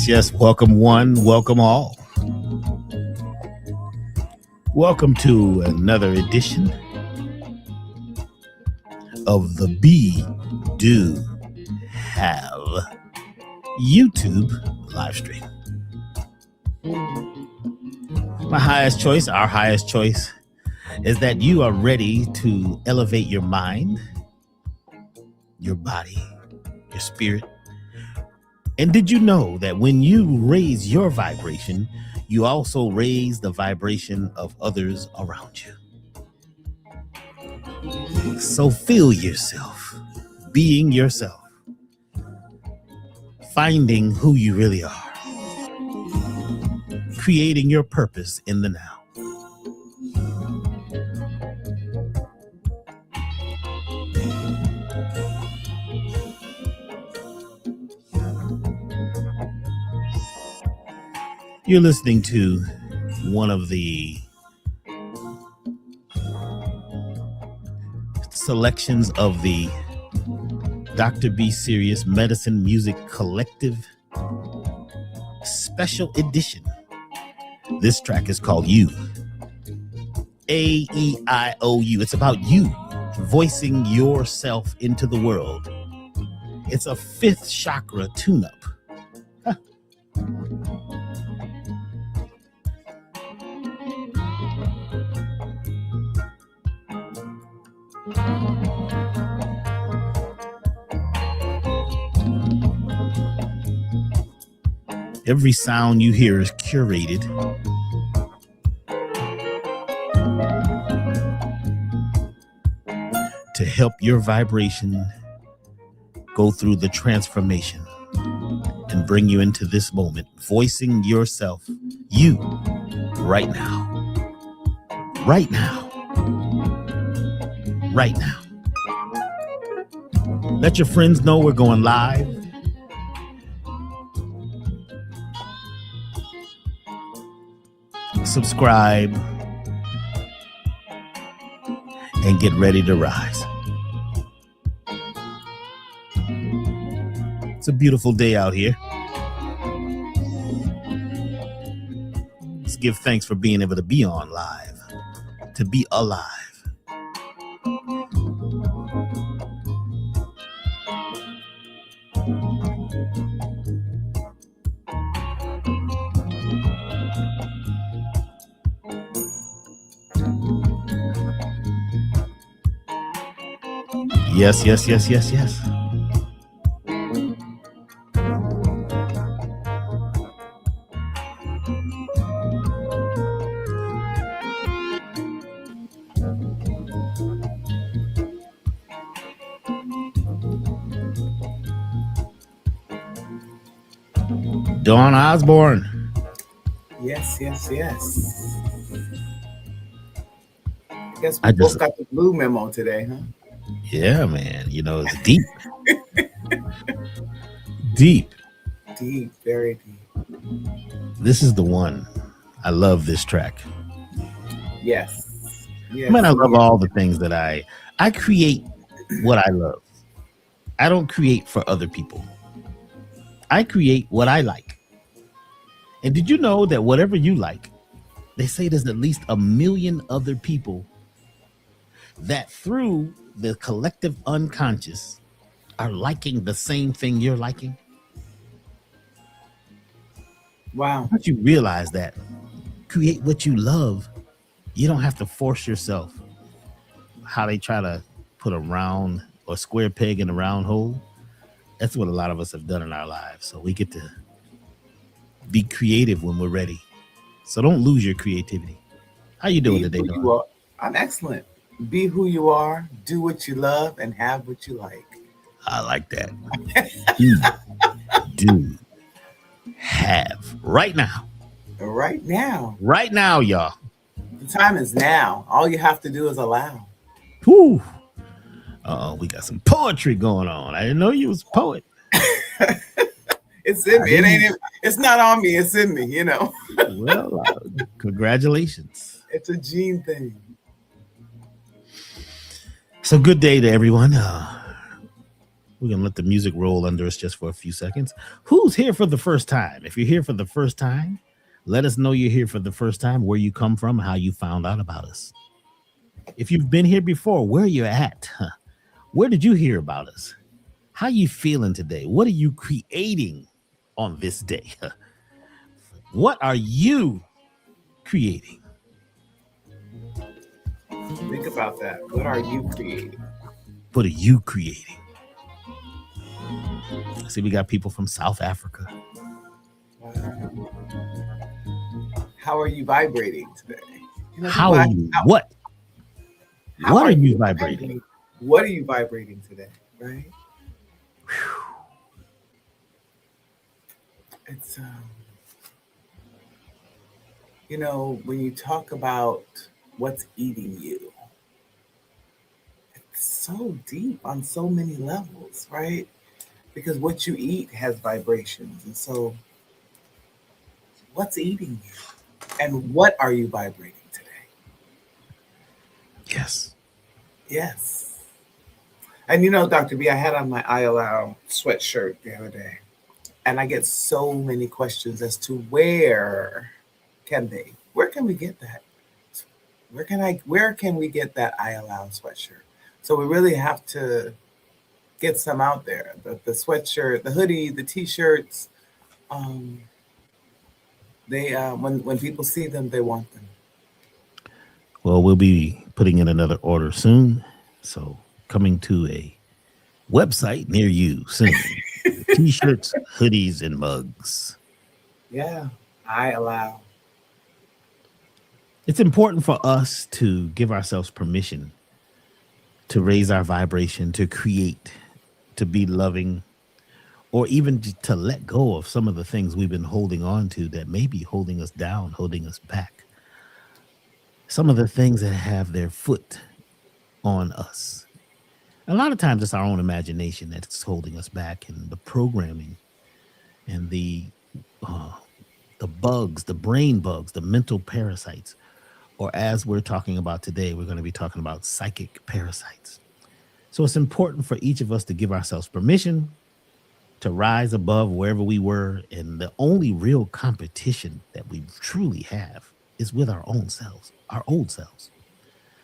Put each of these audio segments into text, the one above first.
Yes. Welcome one, welcome all. Welcome to another edition of the B Do Have YouTube live stream. My highest choice, our highest choice, is that you are ready to elevate your mind, your body, your spirit. And did you know that when you raise your vibration, you also raise the vibration of others around you? So feel yourself, being yourself, finding who you really are, creating your purpose in the now. You're listening to one of the selections of the Doctah B Sirius Medicine Music Collective Special Edition. This track is called You. A-E-I-O-U. It's about you voicing yourself into the world. It's a fifth chakra tune-up. Every sound you hear is curated. To help your vibration go through the transformation and bring you into this moment, voicing yourself, you, right now. Right now. Right now. Let your friends know we're going live. Subscribe and get ready to rise. It's a beautiful day out here. Let's give thanks for being able to be on live, to be alive. Yes. Dawn Osborne. Yes. I guess we both got the blue memo today, huh? Yeah, man. You know, it's deep. Deep, very deep. This is the one. I love this track. Yes. Man, I Yes, love we all the things that I create what I love. I don't create for other people. I create what I like. And did you know that whatever you like, they say there's at least a million other people that through the collective unconscious are liking the same thing you're liking? wow. Once you realize that, create what you love. You don't have to force yourself. How they try to put a round or square peg in a round hole. That's what a lot of us have done in our lives. So we get to be creative when we're ready. So don't lose your creativity. How you doing Be today, who you Dawn? are. I'm excellent. Be who you are. Do what you love, and have what you like. I like that. Be, do, have. Right now. Right now, Right now, y'all. the time is now. All you have to do is allow. Whoo. We got some poetry going on. I didn't know you was a poet. It's in I me. hear It ain't. you. It's not on me. It's in me. You know. Well, congratulations. It's a gene thing. So good day to everyone. We're going to let the music roll under us just for a few seconds. Who's here for the first time? If you're here for the first time, let us know you're here for the first time, where you come from, how you found out about us. If you've been here before, where you're at. Where did you hear about us? How you feeling today? What are you creating on this day? What are you creating? Think about that. What are you creating? What are you creating? I see we got people from South Africa. How are you vibrating today? You know, How people are ask, you? What? how What are are you you vibrating? vibrating? What are you vibrating today? Right? It's you know, when you talk about what's eating you, it's so deep on so many levels, right? Because what you eat has vibrations, and so what's eating you, and what are you vibrating today? Yes. Yes. And you know, Dr. B, I had on my I Allow sweatshirt the other day, and I get so many questions as to where can we get that? Where can we get that I Allow sweatshirt? So we really have to get some out there. The sweatshirt, the hoodie, the t-shirts, um, they when people see them, they want them. Well, we'll be putting in another order soon. So coming to a website near you soon. T-shirts, hoodies, and mugs. Yeah, I allow. It's important for us to give ourselves permission to raise our vibration, to create, to be loving, or even to let go of some of the things we've been holding on to that may be holding us down, holding us back. Some of the things that have their foot on us. A lot of times it's our own imagination that's holding us back, and the programming and uh, the bugs, the brain bugs, the mental parasites, or as we're talking about today, we're going to be talking about psychic parasites. So it's important for each of us to give ourselves permission to rise above wherever we were. And the only real competition that we truly have is with our own selves, our old selves.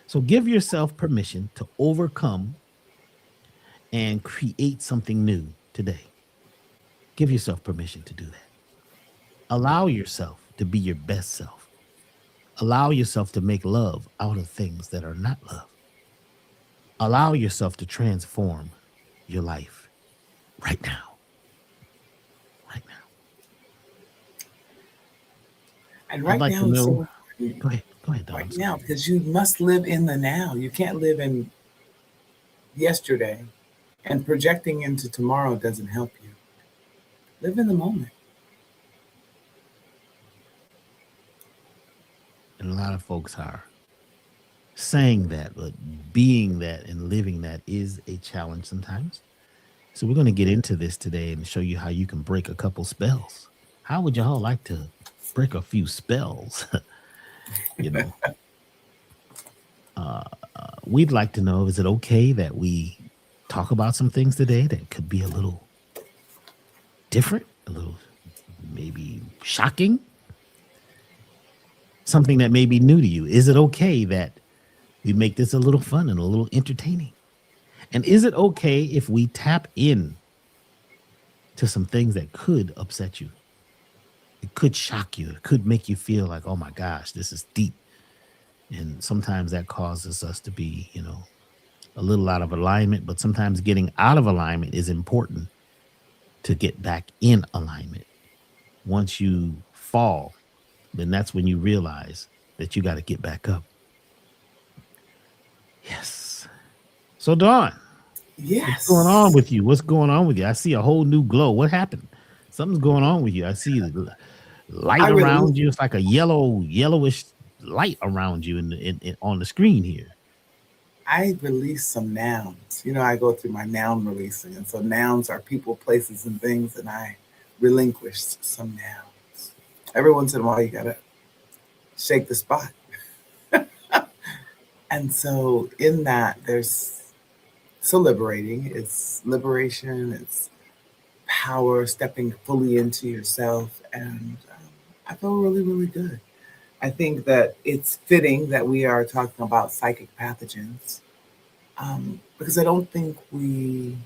So give yourself permission to overcome and create something new today. Give yourself permission to do that. Allow yourself to be your best self. Allow yourself to make love out of things that are not love. Allow yourself to transform your life right now. Right now. And I'd right like to now is know. so important. Go ahead. Go ahead, Don. Right I'm sorry. now, because you must live in the now. You can't live in yesterday, and projecting into tomorrow doesn't help you. Live in the moment. And a lot of folks are saying that, but being that and living that is a challenge sometimes. So we're going to get into this today and show you how you can break a couple spells. How would y'all like to break a few spells? you know, We'd like to know, is it okay that we talk about some things today that could be a little different, a little maybe shocking, something that may be new to you? Is it okay that we make this a little fun and a little entertaining? And is it okay if we tap in to some things that could upset you? It could shock you. It could make you feel like, oh my gosh, this is deep. And sometimes that causes us to be, a little out of alignment, but sometimes getting out of alignment is important to get back in alignment. Once you fall, then that's when you realize that you got to get back up. Yes. So, Dawn, what's going on Yes. with you? What's going on with you? I see a whole new glow. What happened? Something's going on with you. I see the light I really around you. It's like a yellowish light around you on the screen here. I release some nouns. I go through my noun releasing. And so nouns are people, places, and things, and I relinquish some nouns. Every once in a while, you got to shake the spot. And so, in that, there's so liberating. It's liberation, it's power, stepping fully into yourself. And I feel really, really good. I think that it's fitting that we are talking about psychic pathogens because I don't think we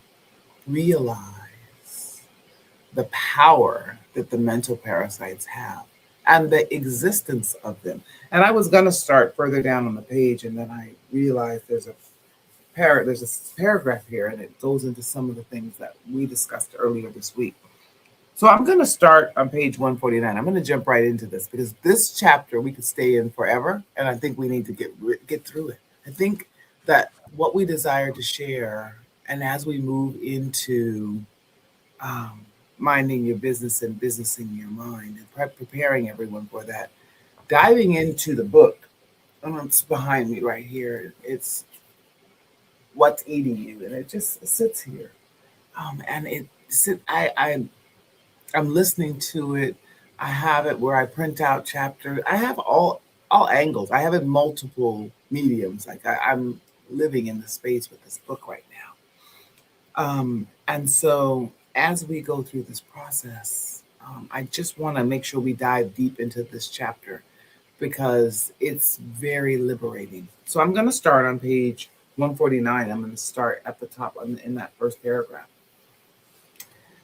realize the power that the mental parasites have and the existence of them. And I was going to start further down on the page, and then I realized there's a paragraph here, and it goes into some of the things that we discussed earlier this week. So I'm going to start on page 149. I'm going to jump right into this because this chapter we could stay in forever, and I think we need to get through it. I think that what we desire to share, and as we move into um, minding your business and businessing your mind, and preparing everyone for that, diving into the book. It's behind me right here. It's What's Eating You, and it just sits here. And it sit. I'm listening to it. I have it where I print out chapters. I have all angles. I have it multiple mediums. Like I'm living in the space with this book right now. And so as we go through this process, I just want to make sure we dive deep into this chapter because it's very liberating. So I'm going to start on page 149. I'm going to start at the top in that first paragraph.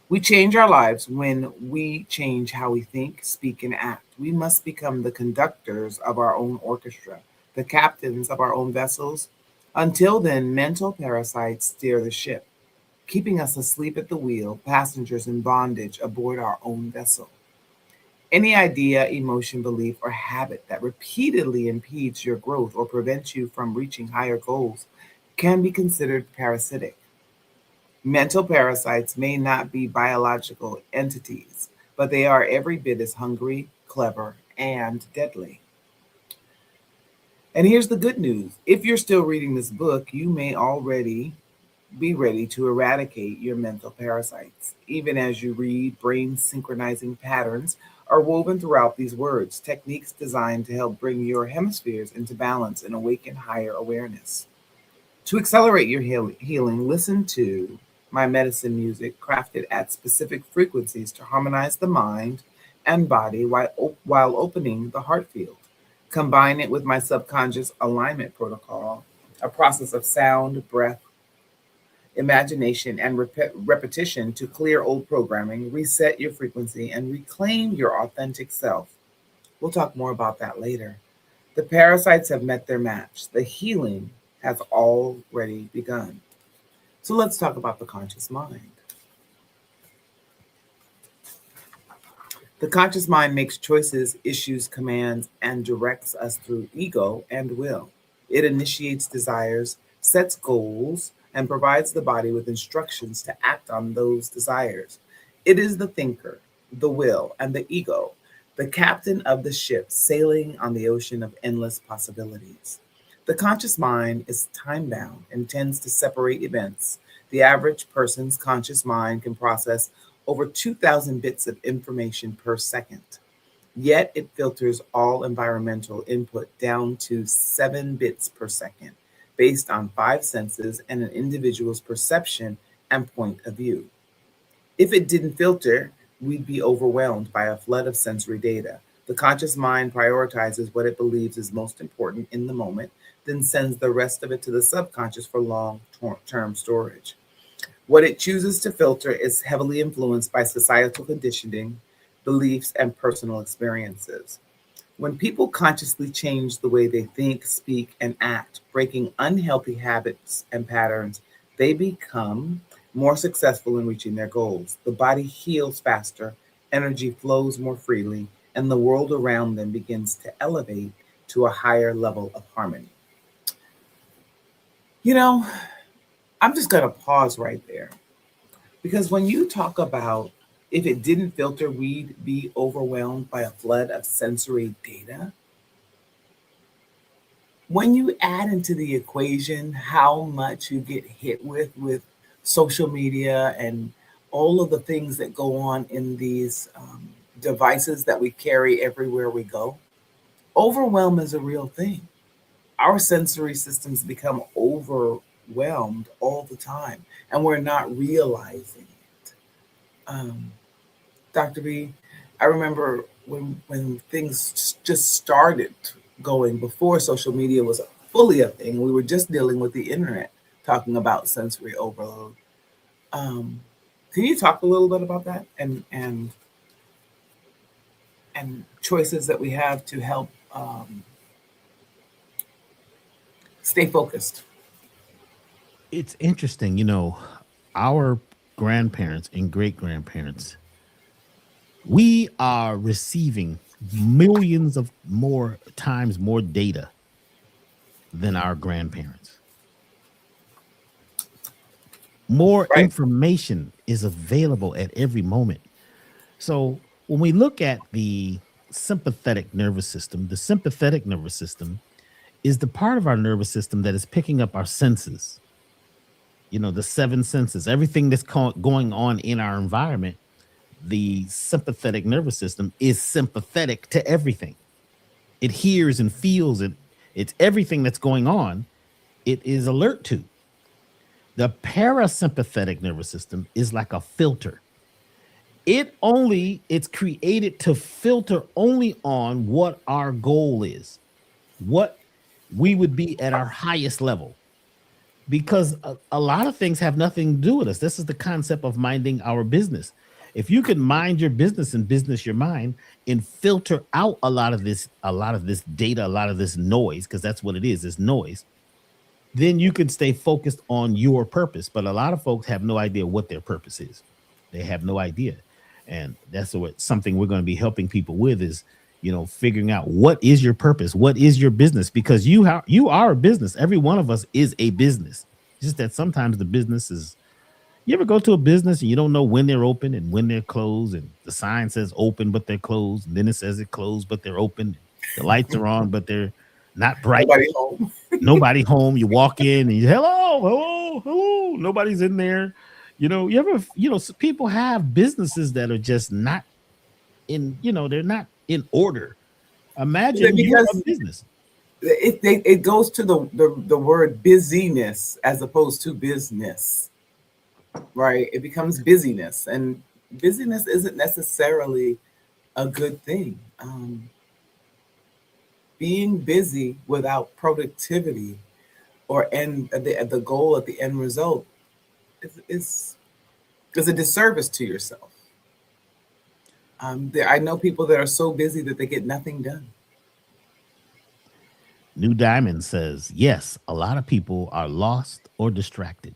We change our lives when we change how we think, speak, and act. We must become the conductors of our own orchestra, the captains of our own vessels. Until then, mental parasites steer the ship, keeping us asleep at the wheel, passengers in bondage aboard our own vessel. Any idea, emotion, belief, or habit that repeatedly impedes your growth or prevents you from reaching higher goals can be considered parasitic. Mental parasites may not be biological entities, but they are every bit as hungry, clever, and deadly. And here's the good news. If you're still reading this book, you may already be ready to eradicate your mental parasites. Even as you read, brain synchronizing patterns are woven throughout these words, techniques designed to help bring your hemispheres into balance and awaken higher awareness. To accelerate your healing, listen to my medicine music crafted at specific frequencies to harmonize the mind and body while opening the heart field. Combine it with my subconscious alignment protocol, a process of sound, breath, imagination, and repetition to clear old programming, reset your frequency, and reclaim your authentic self. We'll talk more about that later. The parasites have met their match. The healing has already begun. So let's talk about the conscious mind. The conscious mind makes choices, issues commands, and directs us through ego and will. It initiates desires, sets goals, and provides the body with instructions to act on those desires. It is the thinker, the will, and the ego, the captain of the ship sailing on the ocean of endless possibilities. The conscious mind is time bound and tends to separate events. The average person's conscious mind can process over 2,000 bits of information per second. Yet it filters all environmental input down to 7 bits per second, based on 5 senses and an individual's perception and point of view. If it didn't filter, we'd be overwhelmed by a flood of sensory data. The conscious mind prioritizes what it believes is most important in the moment, then sends the rest of it to the subconscious for long term storage. What it chooses to filter is heavily influenced by societal conditioning, beliefs, and personal experiences. When people consciously change the way they think, speak, and act, breaking unhealthy habits and patterns, they become more successful in reaching their goals. The body heals faster, energy flows more freely, and the world around them begins to elevate to a higher level of harmony. You know, I'm just going to pause right there because when you talk about if it didn't filter, we'd be overwhelmed by a flood of sensory data. When you add into the equation how much you get hit with social media and all of the things that go on in these devices that we carry everywhere we go, overwhelm is a real thing. Our sensory systems become overwhelmed all the time, and we're not realizing it. Um, Dr. B, I remember when things just started going before social media was fully a thing. We were just dealing with the internet, talking about sensory overload. Um, can you talk a little bit about that and choices that we have to help stay focused? It's interesting, our grandparents and great grandparents, we are receiving millions of more times more data than our grandparents. More Right. information is available at every moment. So when we look at the sympathetic nervous system is the part of our nervous system that is picking up our senses, the seven senses, everything that's going on in our environment. The sympathetic nervous system is sympathetic to everything. It hears and feels it. It's everything that's going on. It is alert to. The parasympathetic nervous system is like a filter. It's created to filter only on what our goal is, what we would be at our highest level, because a lot of things have nothing to do with us. This is the concept of minding our business. If you can mind your business and business your mind and filter out a lot of this data, a lot of this noise, because that's what it is noise, then you can stay focused on your purpose. But a lot of folks have no idea what their purpose is. They have no idea. And that's something we're going to be helping people with is, figuring out what is your purpose, what is your business, because you are a business. Every one of us is a business. It's just that sometimes the business is, you ever go to a business and you don't know when they're open and when they're closed, and the sign says open but they're closed, and then it says it closed but they're open. The lights are on but they're not bright. Nobody home. Nobody home. You walk in and you hello, hello, hello. Nobody's in there. You ever, people have businesses that are just not they're not in order. Imagine you're a Because business. it goes to the word busyness as opposed to business, right? It becomes busyness, and busyness isn't necessarily a good thing. Being busy without productivity or end the goal at the end result is a disservice to yourself. I know people that are so busy that they get nothing done. New Diamond says, yes, a lot of people are lost or distracted.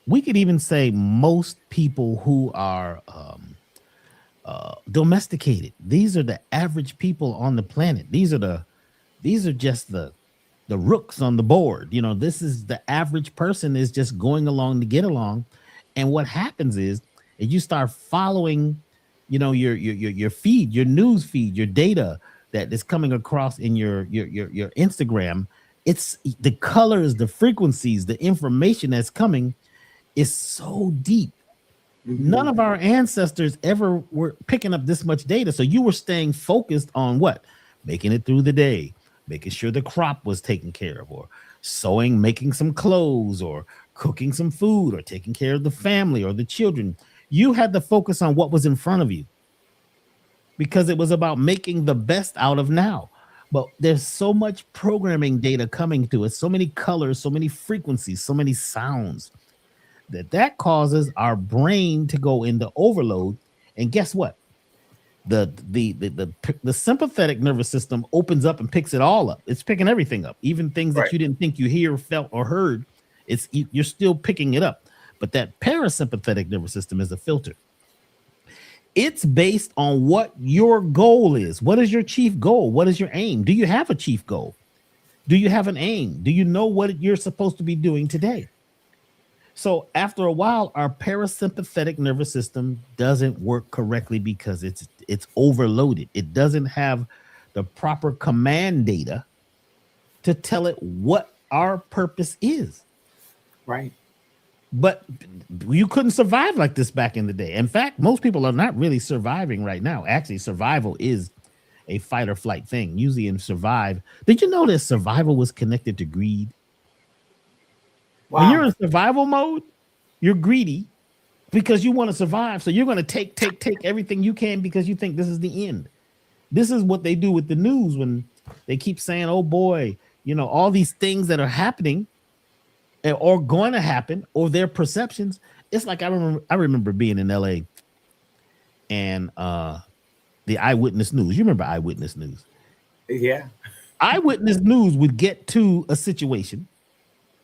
We could even say most people who are domesticated. These are the average people on the planet. These are just the rooks on the board. This is the average person is just going along to get along. And what happens is you start following, your feed, your news feed, your data that is coming across in your Instagram. It's the colors, the frequencies, the information that's coming is so deep. None Hmm. of our ancestors ever were picking up this much data. So you were staying focused on what? Making it through the day, making sure the crop was taken care of, or sewing, making some clothes, or cooking some food, or taking care of the family or the children. You had to focus on what was in front of you because it was about making the best out of now. But there's so much programming data coming to us, so many colors, so many frequencies, so many sounds that causes our brain to go into overload. And guess what? The sympathetic nervous system opens up and picks it all up. It's picking everything up, even things that Right. you didn't think you hear, felt, or heard. You're still picking it up. But that parasympathetic nervous system is a filter. It's based on what your goal is. What is your chief goal? What is your aim? Do you have a chief goal? Do you have an aim? Do you know what you're supposed to be doing today? So after a while, our parasympathetic nervous system doesn't work correctly because it's overloaded. It doesn't have the proper command data to tell it what our purpose is. Right. But you couldn't survive like this back in the day. In fact, most people are not really surviving right now. Actually, survival is a fight or flight thing. Usually in survive, did you know that survival was connected to greed? When you're Wow. in survival mode, you're greedy because you want to survive. So you're going to take everything you can because you think this is the end. This is what they do with the news when they keep saying, "Oh boy, all these things that are happening or going to happen or their perceptions." It's like I remember being in LA and the eyewitness news. You remember eyewitness news? Yeah. Eyewitness news would get to a situation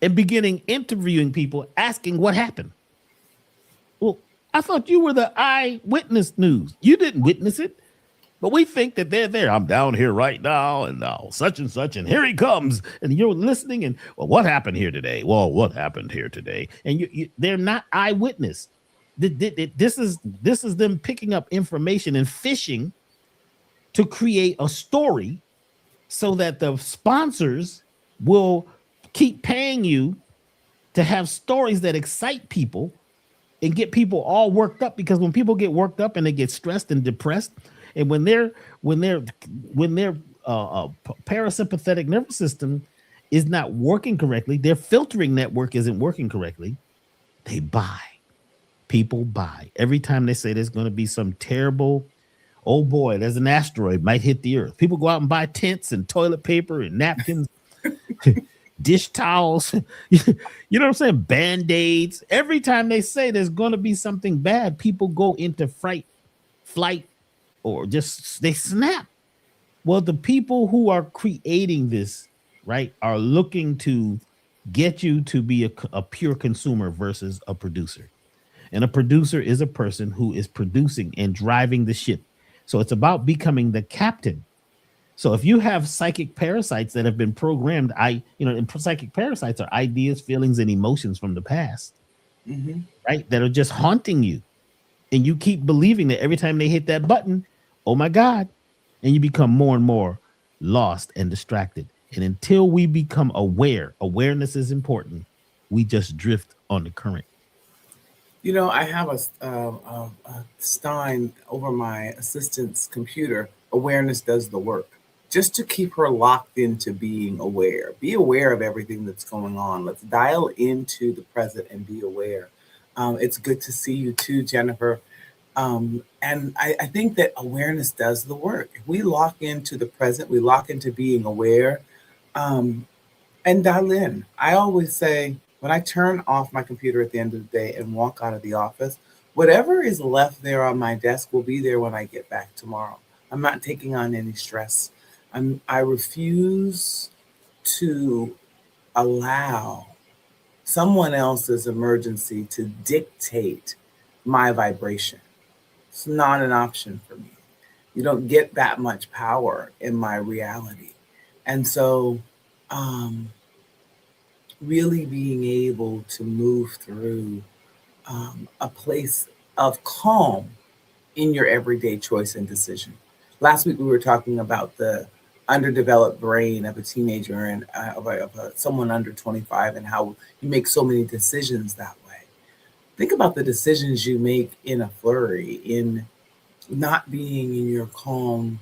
and beginning interviewing people asking what happened. Well, I thought you were the eyewitness news. You didn't witness it, but we think that they're there. I'm down here right now, and now such, and here he comes. And you're listening, and well, what happened here today? Well, what happened here today? And they're not eyewitness. This is them picking up information and fishing to create a story so that the sponsors will keep paying you to have stories that excite people and get people all worked up, because when people get worked up and they get stressed and depressed, and when their parasympathetic nervous system is not working correctly, their filtering network isn't working correctly, they buy. People buy every time they say there's going to be some terrible, oh boy, there's an asteroid might hit the earth. People go out and buy tents and toilet paper and napkins, dish towels, you know what I'm saying? Band-aids. Every time they say there's going to be something bad, people go into fright, flight, or just they snap. Well, the people who are creating this, right, are looking to get you to be a pure consumer versus a producer. And a producer is a person who is producing and driving the ship. So it's about becoming the captain. So if you have psychic parasites that have been programmed, and psychic parasites are ideas, feelings, and emotions from the past, Hmm. right? That are just haunting you. And you keep believing that every time they hit that button, oh my God. And you become more and more lost and distracted. And until we become aware, awareness is important. We just drift on the current. I have a Stein over my assistant's computer. Awareness does the work, just to keep her locked into being aware. Be aware of everything that's going on. Let's dial into the present and be aware. It's good to see you too, Jennifer. And I think that awareness does the work. If we lock into the present, we lock into being aware, um, and dial in. I always say when I turn off my computer at the end of the day and walk out of the office, whatever is left there on my desk will be there when I get back tomorrow. I'm not taking on any stress. I refuse to allow someone else's emergency to dictate my vibration. It's not an option for me. You don't get that much power in my reality. And so, um, really being able to move through a place of calm in your everyday choice and decision. Last week, we were talking about the underdeveloped brain of a teenager and someone under 25, and how you make so many decisions that way. Think about the decisions you make in a flurry, in not being in your calm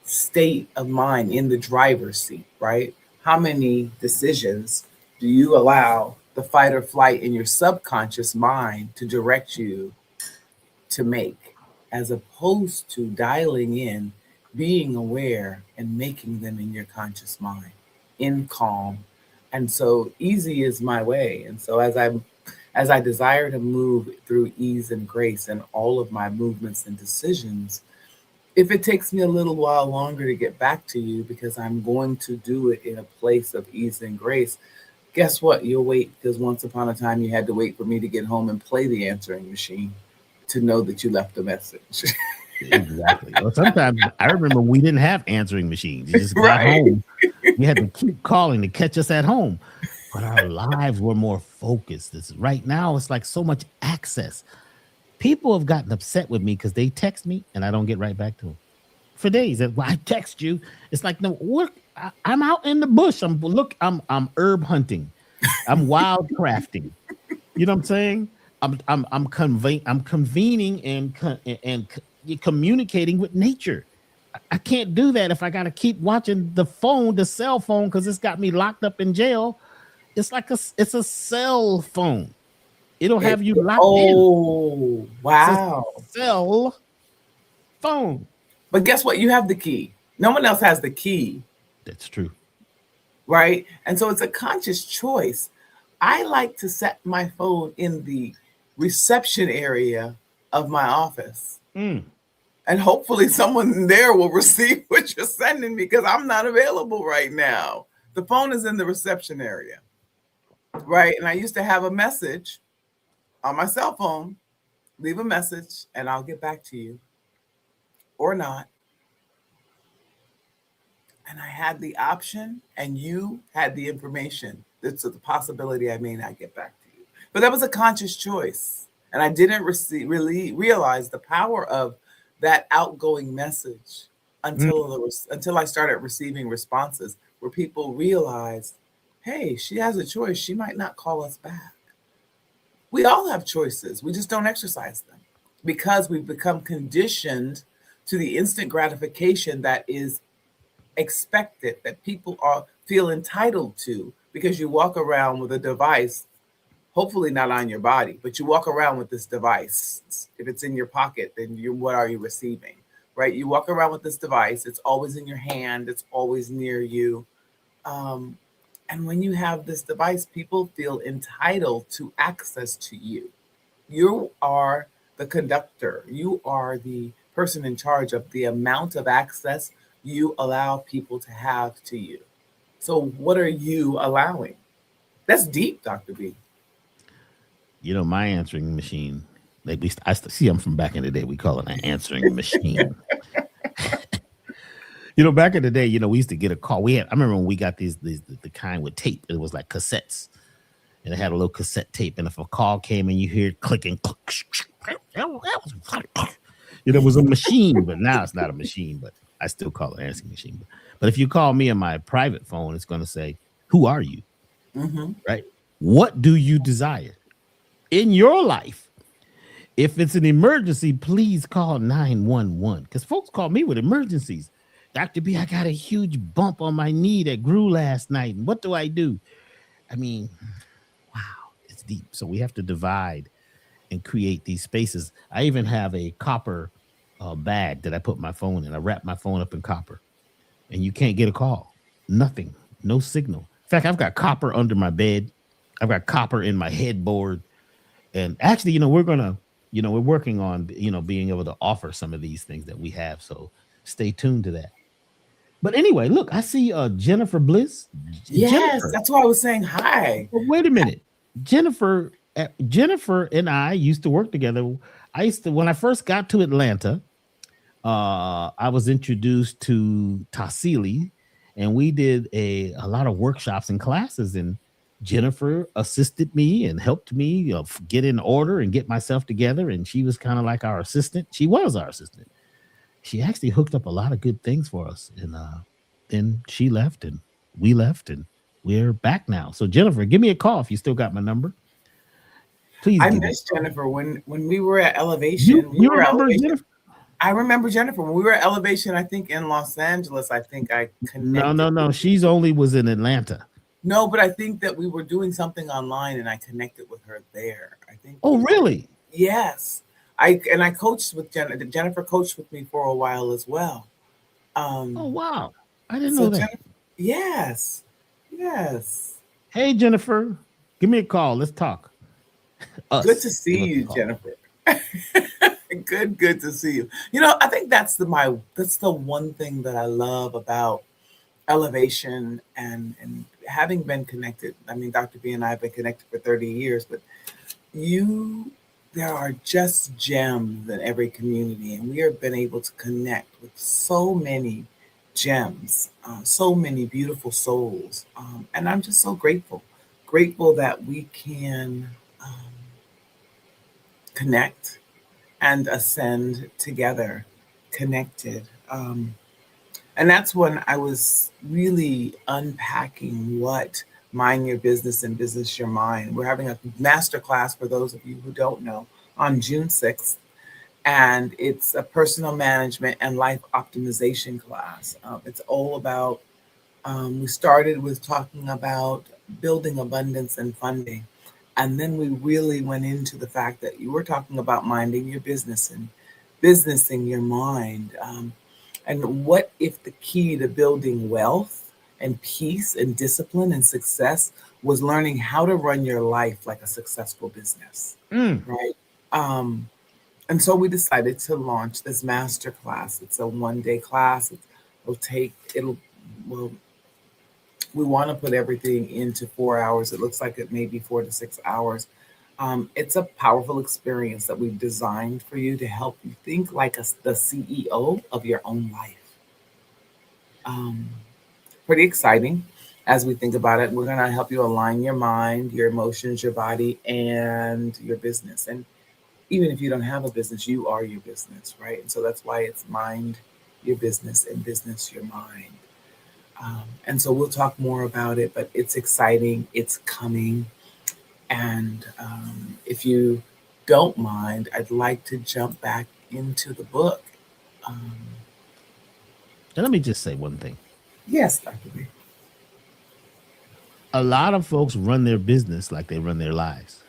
state of mind, in the driver's seat, right? How many decisions do you allow the fight or flight in your subconscious mind to direct you to make, as opposed to dialing in, being aware, and making them in your conscious mind in calm? And so easy is my way. And so as I desire to move through ease and grace in all of my movements and decisions, if it takes me a little while longer to get back to you because I'm going to do it in a place of ease and grace, guess what? You'll wait, because once upon a time you had to wait for me to get home and play the answering machine to know that you left a message. Exactly. Or sometimes I remember we didn't have answering machines. You just got Right. home. You had to keep calling to catch us at home. But our lives were more focused. Right now, it's like so much access. People have gotten upset with me because they text me and I don't get right back to them for days. Well, I text you. It's like, no, look, I'm out in the bush. I'm herb hunting. I'm wild crafting. You know what I'm saying? I'm convening and communicating with nature. I can't do that if I got to keep watching the cell phone, because it's got me locked up in jail. It's a cell phone. It'll have you locked in. Oh, It's a wow. cell phone. But guess what? You have the key. No one else has the key, That's true. right? And so it's a conscious choice. I like to set my phone in the reception area of my office. Mm. And hopefully someone there will receive what you're sending me, because I'm not available right now. The phone is in the reception area, right? And I used to have a message on my cell phone, leave a message and I'll get back to you or not. And I had the option and you had the information. It's a possibility I may not get back to you. But that was a conscious choice. And I didn't really realize the power of that outgoing message Mm. until I started receiving responses where people realized, hey, she has a choice. She might not call us back. We all have choices. We just don't exercise them because we've become conditioned to the instant gratification that is expected, that people feel entitled to, because you walk around with a device, hopefully not on your body, but you walk around with this device. If it's in your pocket, then what are you receiving, right? You walk around with this device. It's always in your hand. It's always near you. Um, and when you have this device, people feel entitled to access to you. You are the conductor. You are the person in charge of the amount of access you allow people to have to you. So, what are you allowing? That's deep, Dr. B. You know, my answering machine, like see, I'm from back in the day. We call it an answering machine. You know, back in the day, we used to get a call. I remember when we got these the kind with tape. It was like cassettes, and it had a little cassette tape. And if a call came and you hear it clicking, it was a machine. But now it's not a machine. But I still call it an answering machine. But if you call me on my private phone, it's going to say, "Who are you?" Mm-hmm. Right? What do you desire in your life? If it's an emergency, please call 911. Because folks call me with emergencies. Dr. B, I got a huge bump on my knee that grew last night. And what do I do? I mean, wow, it's deep. So we have to divide and create these spaces. I even have a copper bag that I put my phone in. I wrap my phone up in copper, and you can't get a call. Nothing, no signal. In fact, I've got copper under my bed. I've got copper in my headboard. And actually, we're working on, being able to offer some of these things that we have. So stay tuned to that. But anyway, look, I see Jennifer Bliss. Yes, Jennifer. that's why I was saying hi. Well, wait a minute. Jennifer and I used to work together. When I first got to Atlanta, I was introduced to Tassili, and we did a lot of workshops and classes, and Jennifer assisted me and helped me get in order and get myself together. And she was kind of like our assistant. She was our assistant. She actually hooked up a lot of good things for us. And then she left and we left and we're back now. So Jennifer, give me a call if you still got my number. Please I give me a miss call. Jennifer when we were at Elevation. We You were at remember Elevation. Jennifer? I remember Jennifer when we were at Elevation. I think in Los Angeles. I think I No, connected no, with no. you. She's only was in Atlanta. No, but I think that we were doing something online, and I connected with her there. I think Oh, we were. really? Yes, I coached with Jennifer coached with me for a while as well. Um, Oh, wow. I didn't so know that. Jennifer, yes, yes. Hey, Jennifer, give me a call. Let's talk. Good to Us. see Give us a you, call. Jennifer. Good to see you. You know, I think that's the one thing that I love about Elevation and having been connected. I mean, Dr. B and I have been connected for 30 years, but you there are just gems in every community, and we have been able to connect with so many gems, so many beautiful souls, and I'm just so grateful that we can connect and ascend together, connected. And that's when I was really unpacking what mind your business and business your mind. We're having a master class for those of you who don't know on June 6th, and it's a personal management and life optimization class. It's all about, we started with talking about building abundance and funding. And then we really went into the fact that you were talking about minding your business and businessing your mind. And what if the key to building wealth and peace and discipline and success was learning how to run your life like a successful business, Mm. right? Um, and so we decided to launch this master class. It's a 1 day class. Well, we want to put everything into 4 hours. It looks like it may be 4 to 6 hours. It's a powerful experience that we've designed for you to help you think like the CEO of your own life. Um, Pretty exciting as we think about it. We're going to help you align your mind, your emotions, your body, and your business. And even if you don't have a business, you are your business, right? And so that's why it's mind your business and business your mind. And so we'll talk more about it, but it's exciting. It's coming. And if you don't mind, I'd like to jump back into the book. Um, And let me just say one thing. yes, Dr. B. A lot of folks run their business like they run their lives.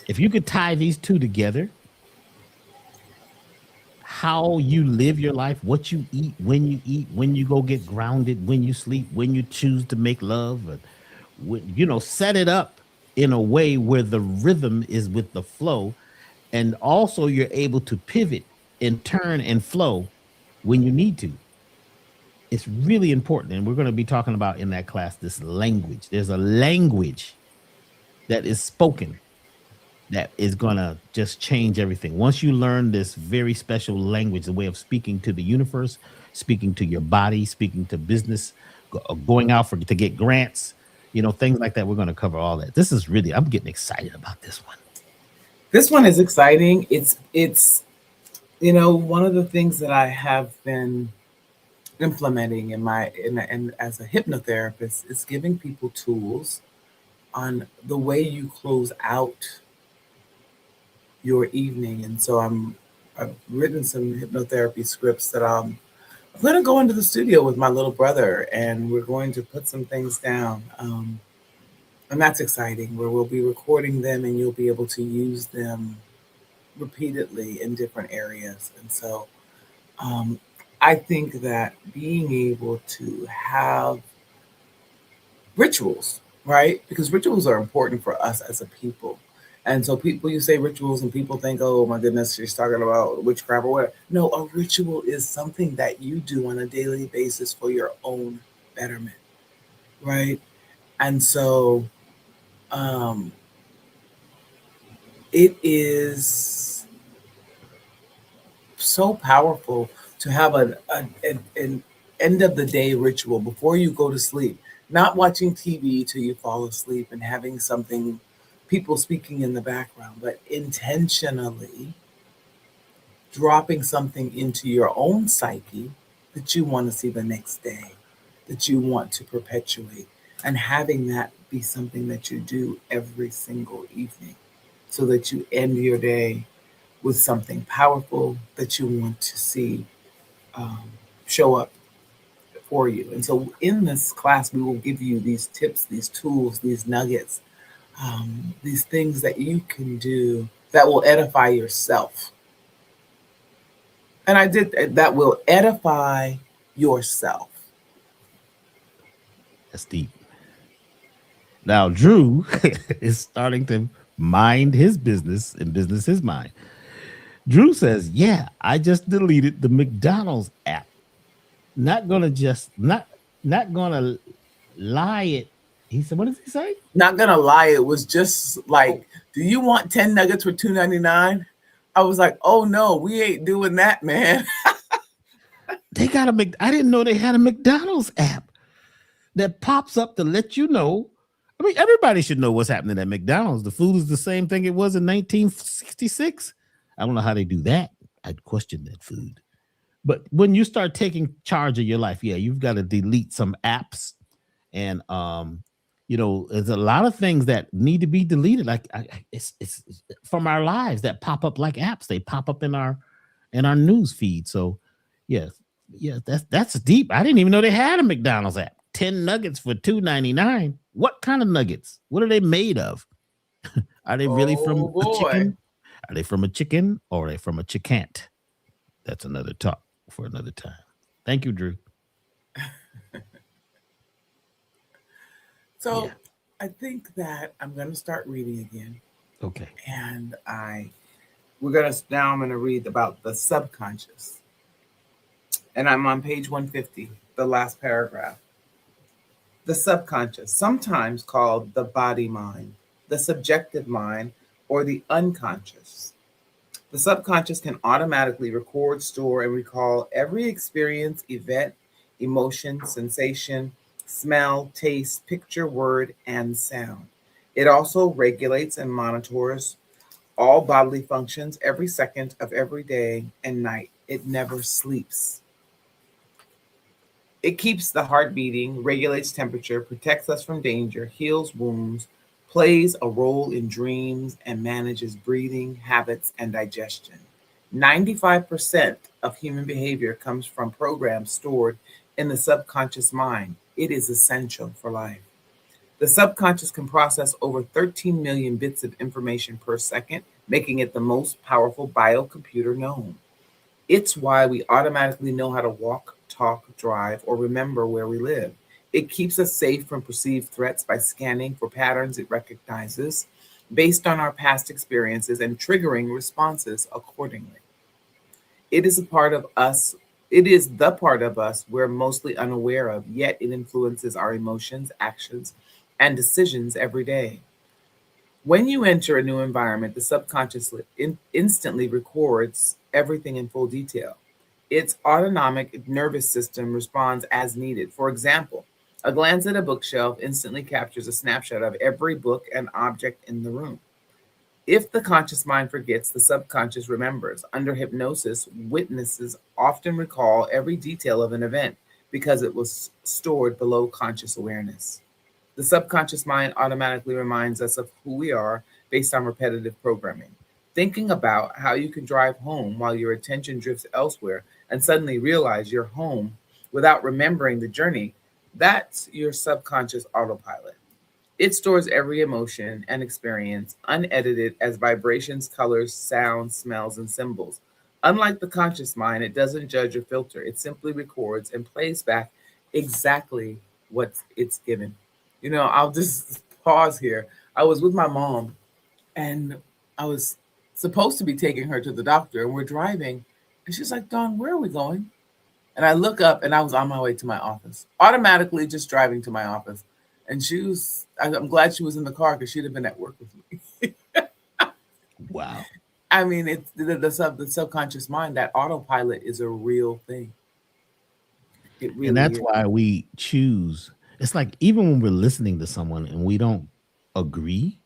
If you could tie these two together, how you live your life, what you eat, when you go get grounded, when you sleep, when you choose to make love, and set it up in a way where the rhythm is with the flow, and also you're able to pivot and turn and flow when you need to. It's really important, and we're going to be talking about in that class this language. There's a language that is spoken that is going to just change everything. Once you learn this very special language, the way of speaking to the universe, speaking to your body, speaking to business, going out to get grants, things like that. We're going to cover all that. This is really, I'm getting excited about this one. This one is exciting. It's one of the things that I have been implementing in as a hypnotherapist is giving people tools on the way you close out your evening. And so I've written some hypnotherapy scripts that I'm going to go into the studio with my little brother, and we're going to put some things down. And that's exciting, where we'll be recording them and you'll be able to use them repeatedly in different areas. And so um, I think that being able to have rituals, right? Because rituals are important for us as a people. And so people, you say rituals and people think, oh my goodness, she's talking about witchcraft or whatever. No, a ritual is something that you do on a daily basis for your own betterment, right? And so um, it is so powerful to have an end of the day ritual before you go to sleep. Not watching TV till you fall asleep and having something, people speaking in the background, but intentionally dropping something into your own psyche that you want to see the next day, that you want to perpetuate, and having that be something that you do every single evening so that you end your day with something powerful that you want to see um, show up for you. And so, in this class, we will give you these tips, these tools, these nuggets, these things that you can do that will edify yourself. And I did that will edify yourself. That's deep. Now, Drew is starting to mind his business and business his mind. Drew says, "Yeah, I just deleted the McDonald's app. Not gonna lie it." He said, "What does he say?" Not gonna lie, it was just like, Oh, do you want 10 nuggets for $2.99? I was like, oh no, we ain't doing that, man. they got a I didn't know they had a McDonald's app that pops up to let you know. I mean, everybody should know what's happening at McDonald's. The food is the same thing it was in 1966. I don't know how they do that. I'd question that food. But when you start taking charge of your life, yeah, you've got to delete some apps, and there's a lot of things that need to be deleted. Like it's from our lives that pop up like apps. They pop up in our news feed. So, yes, yeah, that's deep. I didn't even know they had a McDonald's app. 10 nuggets for $2.99. What kind of nuggets? What are they made of? Are they really Oh from a boy. chicken? Are they from a chicken or are they from a chickant? That's another talk for another time. Thank you, Drew. So Yeah. I think that I'm gonna start reading again. Okay. And I'm gonna read about the subconscious. And I'm on page 150, the last paragraph. The subconscious, sometimes called the body mind, the subjective mind, or the unconscious. The subconscious can automatically record, store, and recall every experience, event, emotion, sensation, smell, taste, picture, word, and sound. It also regulates and monitors all bodily functions every second of every day and night. It never sleeps. It keeps the heart beating, regulates temperature, protects us from danger, heals wounds, plays a role in dreams, and manages breathing, habits, and digestion. 95% of human behavior comes from programs stored in the subconscious mind. It is essential for life. The subconscious can process over 13 million bits of information per second, making it the most powerful biocomputer known. It's why we automatically know how to walk, talk, drive, or remember where we live. It keeps us safe from perceived threats by scanning for patterns it recognizes based on our past experiences and triggering responses accordingly. It is a part of us. It is the part of us we're mostly unaware of, yet it influences our emotions, actions, and decisions every day. When you enter a new environment, the subconscious instantly records everything in full detail. Its autonomic nervous system responds as needed. For example, a glance at a bookshelf instantly captures a snapshot of every book and object in the room. If the conscious mind forgets, the subconscious remembers. Under hypnosis, witnesses often recall every detail of an event because it was stored below conscious awareness. The subconscious mind automatically reminds us of who we are based on repetitive programming. Thinking about how you can drive home while your attention drifts elsewhere and suddenly realize you're home without remembering the journey, that's your subconscious autopilot. It stores every emotion and experience unedited as vibrations, colors, sounds, smells, and symbols. Unlike the conscious mind, it doesn't judge or filter. It simply records and plays back exactly what it's given. I'll just pause here. I was with my mom and I was supposed to be taking her to the doctor, and we're driving. And she's like, Dawn, where are we going? And I look up and I was on my way to my office, automatically just driving to my office. And I'm glad she was in the car because she'd have been at work with me. Wow. I mean, it's the subconscious mind, that autopilot is a real thing. It And really that's is. why we choose. It's like even when we're listening to someone and we don't agree,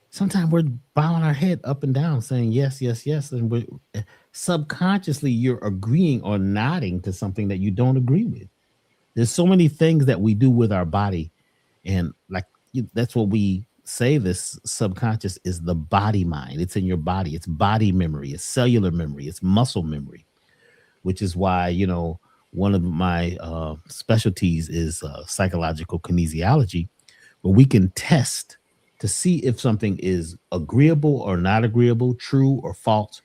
sometimes we're bowing our head up and down saying yes, yes, yes. And we're subconsciously you're agreeing or nodding to something that you don't agree with. There's so many things that we do with our body. And like, that's what we say. This subconscious is the body mind. It's in your body. It's body memory. It's cellular memory. It's muscle memory. Which is why one of my specialties is psychological kinesiology, where we can test to see if something is agreeable or not agreeable, true or false,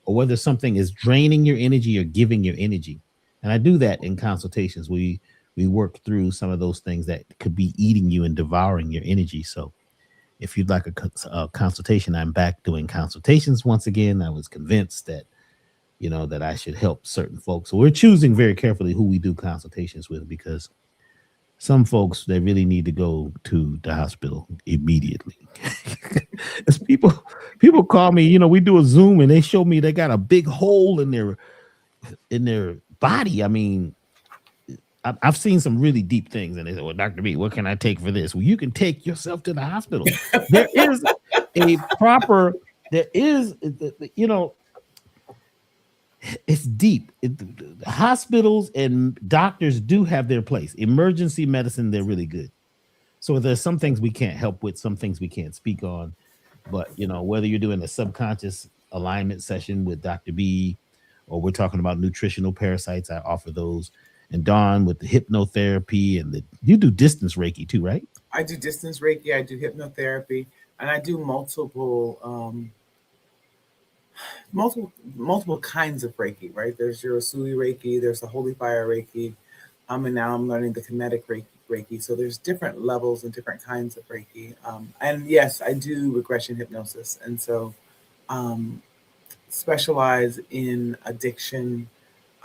or whether something is draining your energy or giving your energy. And I do that in consultations. We work through some of those things that could be eating you and devouring your energy. So if you'd like a consultation, I'm back doing consultations once again. I was convinced that that I should help certain folks. So we're choosing very carefully who we do consultations with, because some folks, they really need to go to the hospital immediately. As people call me, we do a Zoom and they show me they got a big hole in their body. I mean, I've seen some really deep things, and they say, "Well, Dr. B, what can I take for this?" Well, you can take yourself to the hospital. There is a proper, there is, it's deep. Hospitals and doctors do have their place. Emergency medicine, they're really good. So there's some things we can't help with, some things we can't speak on. But whether you're doing a subconscious alignment session with Dr. B, or we're talking about nutritional parasites, I offer those. And Dawn with the hypnotherapy, and you do distance Reiki too, right? I do distance Reiki, I do hypnotherapy, and I do multiple kinds of Reiki, right? There's your Usui Reiki, there's the Holy Fire Reiki, and now I'm learning the kinetic Reiki. So there's different levels and different kinds of Reiki. And yes, I do regression hypnosis, and so specialize in addiction,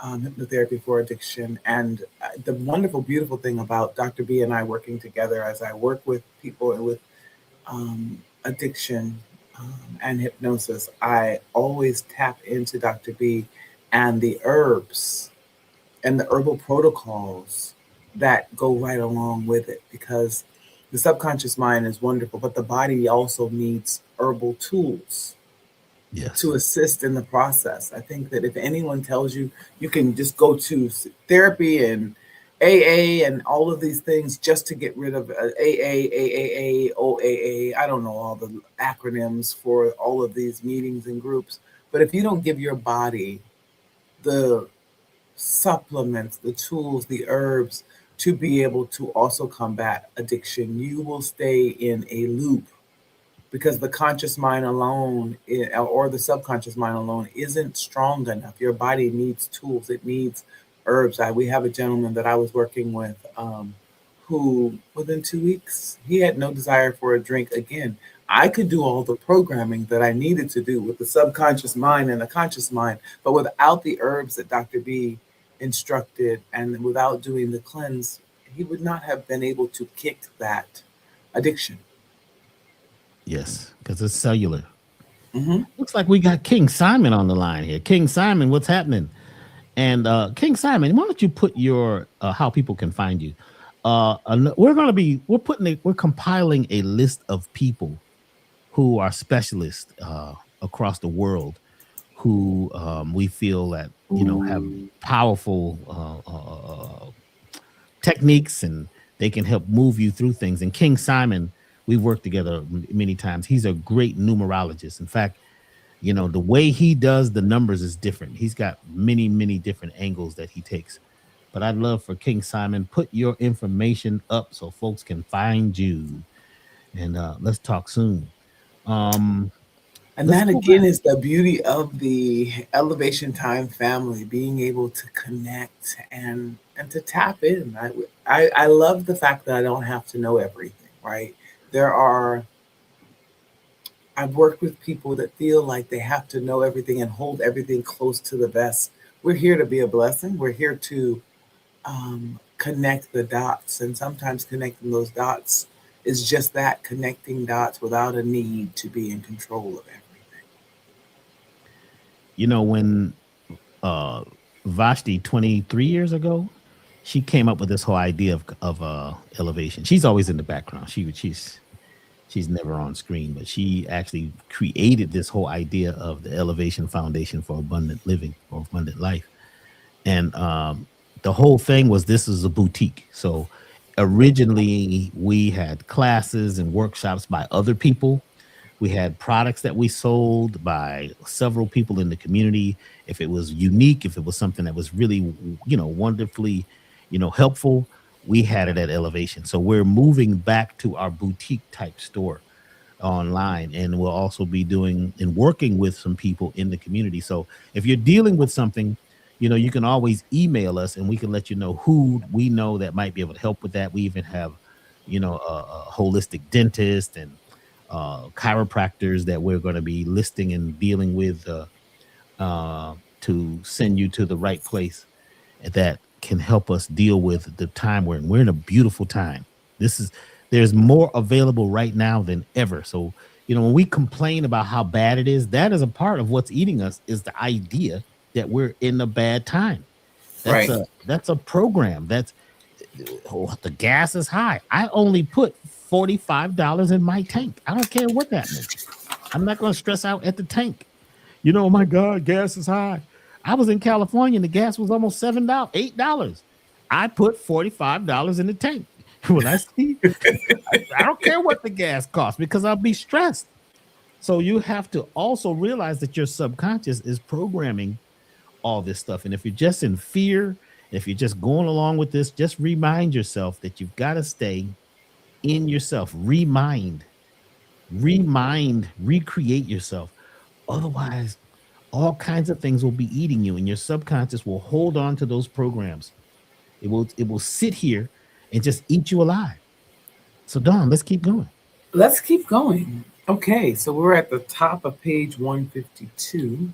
hypnotherapy for addiction. And the wonderful, beautiful thing about Dr. B and I working together, as I work with people with addiction and hypnosis, I always tap into Dr. B and the herbs and the herbal protocols that go right along with it, because the subconscious mind is wonderful, but the body also needs herbal tools to assist in the process. I think that if anyone tells you you can just go to therapy and AA and all of these things just to get rid of AA, AAA, OAA, I don't know all the acronyms for all of these meetings and groups, but if you don't give your body the supplements, the tools, the herbs to be able to also combat addiction, you will stay in a loop, because the conscious mind alone or the subconscious mind alone isn't strong enough. Your body needs tools. It needs herbs. We have a gentleman that I was working with who within 2 weeks, he had no desire for a drink again. I could do all the programming that I needed to do with the subconscious mind and the conscious mind, but without the herbs that Dr. B instructed and without doing the cleanse, he would not have been able to kick that addiction. Yes, because it's cellular. Mm-hmm. Looks like we got King Simon on the line here. King Simon, what's happening? And King Simon, why don't you put your how people can find you? We're compiling a list of people who are specialists across the world, who we feel that have powerful techniques, and they can help move you through things. And King Simon, we've worked together many times. He's a great numerologist. In fact, the way he does the numbers is different. He's got many, many different angles that he takes. But I'd love for King Simon, put your information up so folks can find you. And let's talk soon. And that again is the beauty of the Elevation Time family, being able to connect and to tap in. I love the fact that I don't have to know everything, right? I've worked with people that feel like they have to know everything and hold everything close to the vest. We're here to be a blessing. We're here to connect the dots. And sometimes connecting those dots is just that, connecting dots without a need to be in control of everything. When Vashti 23 years ago, she came up with this whole idea of elevation. She's always in the background. She's never on screen, but she actually created this whole idea of the Elevation Foundation for Abundant Living or Abundant Life. And the whole thing was, this is a boutique. So Originally, we had classes and workshops by other people. We had products that we sold by several people in the community. If it was unique, if it was something that was really, wonderfully, helpful, we had it at Elevation. So we're moving back to our boutique type store online, and we'll also be doing and working with some people in the community. So if you're dealing with something, you can always email us and we can let you know who we know that might be able to help with that. We even have a holistic dentist and chiropractors that we're going to be listing and dealing with to send you to the right place that can help us deal with the time we're in. We're in a beautiful time. This is There's more available right now than ever. So, when we complain about how bad it is, that is a part of what's eating us, is the idea that we're in a bad time. Right. That's a program. The gas is high. I only put $45 in my tank. I don't care what that means. I'm not going to stress out at the tank. Oh my God, gas is high. I was in California and the gas was almost $7, $8. I put $45 in the tank. When I see, I don't care what the gas costs because I'll be stressed. So you have to also realize that your subconscious is programming all this stuff. And if you're just in fear, if you're just going along with this, just remind yourself that you've got to stay in yourself. Recreate yourself. Otherwise, all kinds of things will be eating you, and your subconscious will hold on to those programs. It will sit here and just eat you alive. So Don, let's keep going. Let's keep going. Okay, so we're at the top of page 152.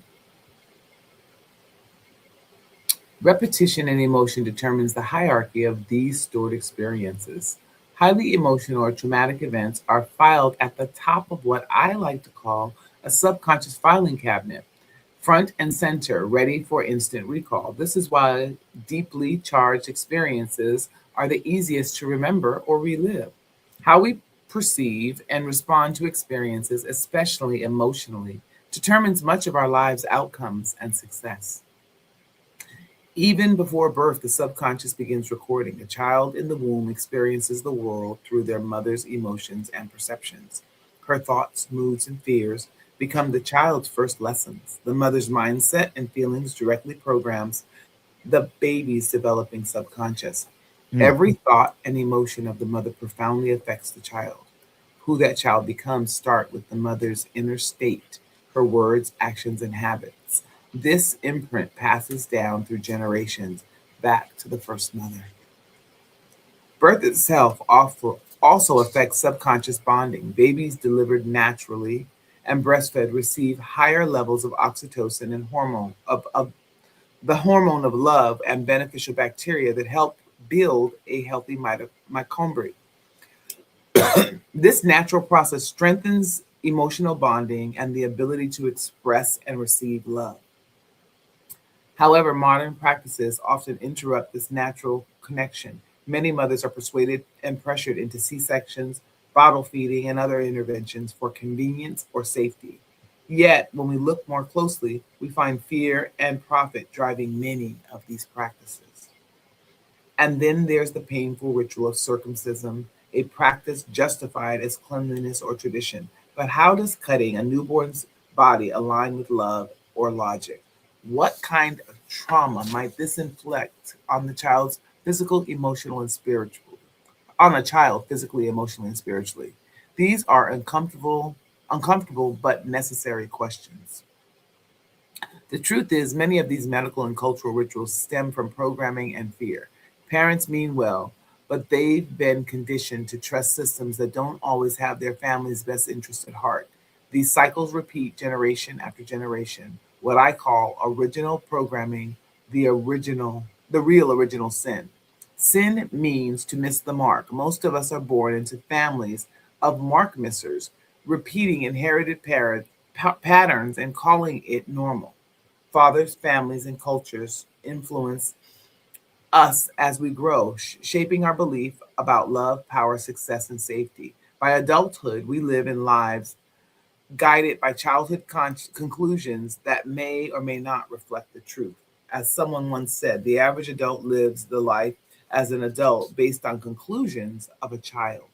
Repetition and emotion determines the hierarchy of these stored experiences. Highly emotional or traumatic events are filed at the top of what I like to call a subconscious filing cabinet, front and center, ready for instant recall. This is why deeply charged experiences are the easiest to remember or relive. How we perceive and respond to experiences, especially emotionally, determines much of our life's outcomes and success. Even before birth, the subconscious begins recording. A child in the womb experiences the world through their mother's emotions and perceptions. Her thoughts, moods, and fears become the child's first lessons. The mother's mindset and feelings directly programs the baby's developing subconscious. Mm. Every thought and emotion of the mother profoundly affects the child. Who that child becomes start with the mother's inner state, her words, actions, and habits. This imprint passes down through generations back to the first mother. Birth itself also affects subconscious bonding. Babies delivered naturally and breastfed receive higher levels of oxytocin and of the hormone of love and beneficial bacteria that help build a healthy mitochondria. This natural process strengthens emotional bonding and the ability to express and receive love. However, modern practices often interrupt this natural connection. Many mothers are persuaded and pressured into C sections, bottle feeding, and other interventions for convenience or safety. Yet, when we look more closely, we find fear and profit driving many of these practices. And then there's the painful ritual of circumcision, a practice justified as cleanliness or tradition. But how does cutting a newborn's body align with love or logic? What kind of trauma might this inflict on the child's physical, emotional, and spiritual? On a child, physically, emotionally, and spiritually. These are uncomfortable but necessary questions. The truth is, many of these medical and cultural rituals stem from programming and fear. Parents mean well, but they've been conditioned to trust systems that don't always have their family's best interest at heart. These cycles repeat generation after generation, what I call original programming, the real original sin. Sin means to miss the mark. Most of us are born into families of mark missers, repeating inherited patterns and calling it normal. Fathers, families, and cultures influence us as we grow, shaping our belief about love, power, success, and safety. By adulthood, we live in lives guided by childhood conclusions that may or may not reflect the truth. As someone once said, the average adult lives the life as an adult based on conclusions of a child.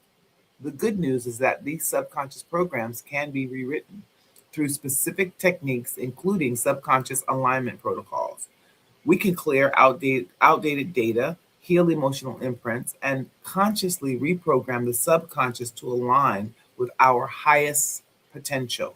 The good news is that these subconscious programs can be rewritten through specific techniques, including subconscious alignment protocols. We can clear outdated data, heal emotional imprints, and consciously reprogram the subconscious to align with our highest potential.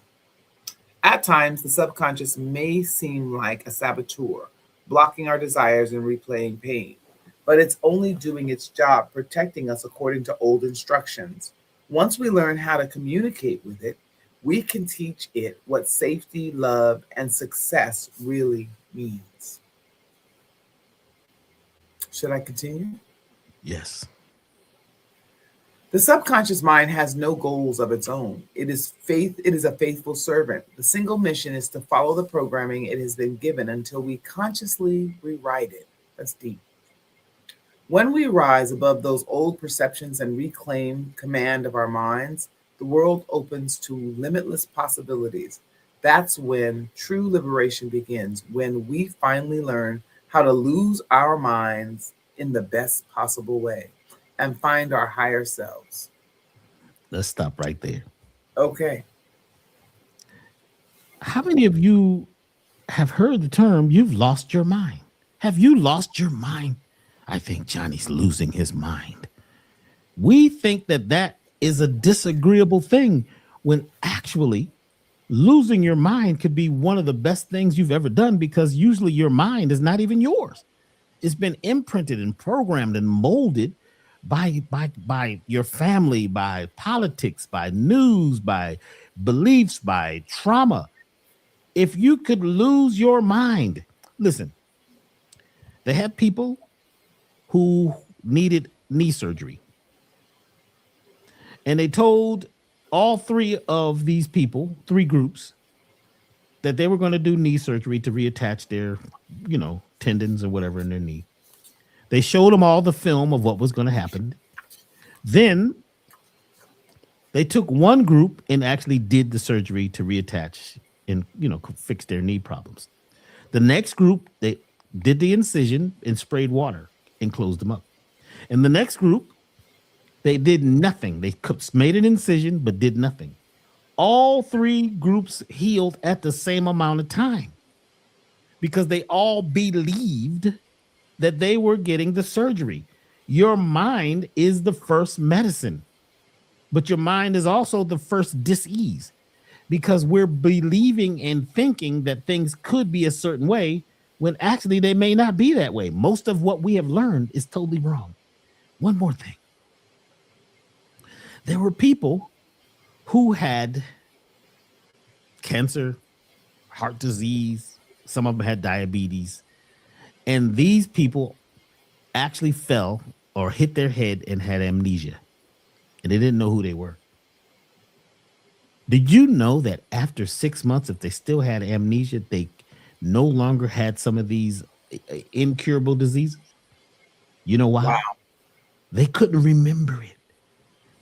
At times, the subconscious may seem like a saboteur, blocking our desires and replaying pain, but it's only doing its job, protecting us according to old instructions. Once we learn how to communicate with it, we can teach it what safety, love, and success really means. Should I continue? Yes. The subconscious mind has no goals of its own. It is a faithful servant. The single mission is to follow the programming it has been given until we consciously rewrite it. That's deep. When we rise above those old perceptions and reclaim command of our minds, the world opens to limitless possibilities. That's when true liberation begins, when we finally learn how to lose our minds in the best possible way and find our higher selves. Let's stop right there. Okay. How many of you have heard the term "you've lost your mind"? Have you lost your mind? I think Johnny's losing his mind. We think that that is a disagreeable thing when actually losing your mind could be one of the best things you've ever done, because usually your mind is not even yours. It's been imprinted and programmed and molded by your family, by politics, by news, by beliefs, by trauma. If you could lose your mind, listen, they had people who needed knee surgery. And they told all three of these people, three groups, that they were going to do knee surgery to reattach their, tendons or whatever in their knee. They showed them all the film of what was going to happen. Then they took one group and actually did the surgery to reattach and, fix their knee problems. The next group, they did the incision and sprayed water and closed them up. And the next group, they did nothing. They made an incision, but did nothing. All three groups healed at the same amount of time because they all believed that they were getting the surgery. Your mind is the first medicine, but your mind is also the first dis-ease, because we're believing and thinking that things could be a certain way when actually they may not be that way. Most of what we have learned is totally wrong. One more thing. There were people who had cancer, heart disease, some of them had diabetes, and these people actually fell or hit their head and had amnesia, and they didn't know who they were. Did you know that after 6 months, if they still had amnesia, they no longer had some of these incurable diseases? You know why? Wow. They couldn't remember it.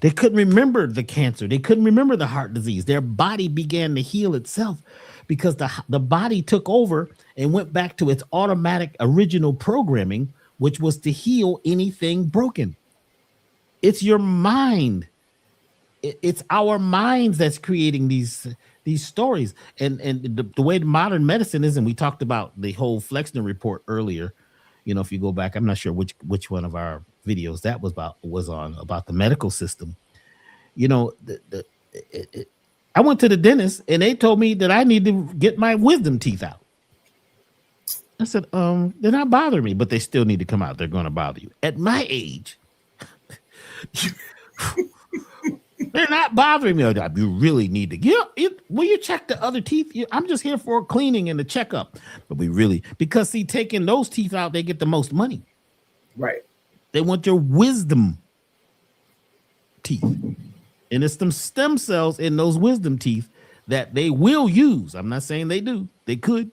They couldn't remember the cancer. They couldn't remember the heart disease. Their body began to heal itself because the body took over and went back to its automatic original programming, which was to heal anything broken. It's your mind. It's our minds that's creating these stories. And the way modern medicine is, and we talked about the whole Flexner report earlier. If you go back, I'm not sure which one of our videos that was on about the medical system. I went to the dentist and they told me that I need to get my wisdom teeth out. I said, they're not bothering me, but they still need to come out. They're going to bother you. At my age, they're not bothering me. You really need to will you check the other teeth? I'm just here for a cleaning and a checkup. But because see, taking those teeth out, they get the most money. Right. They want your wisdom teeth. And it's some stem cells in those wisdom teeth that they will use. I'm not saying they do. They could.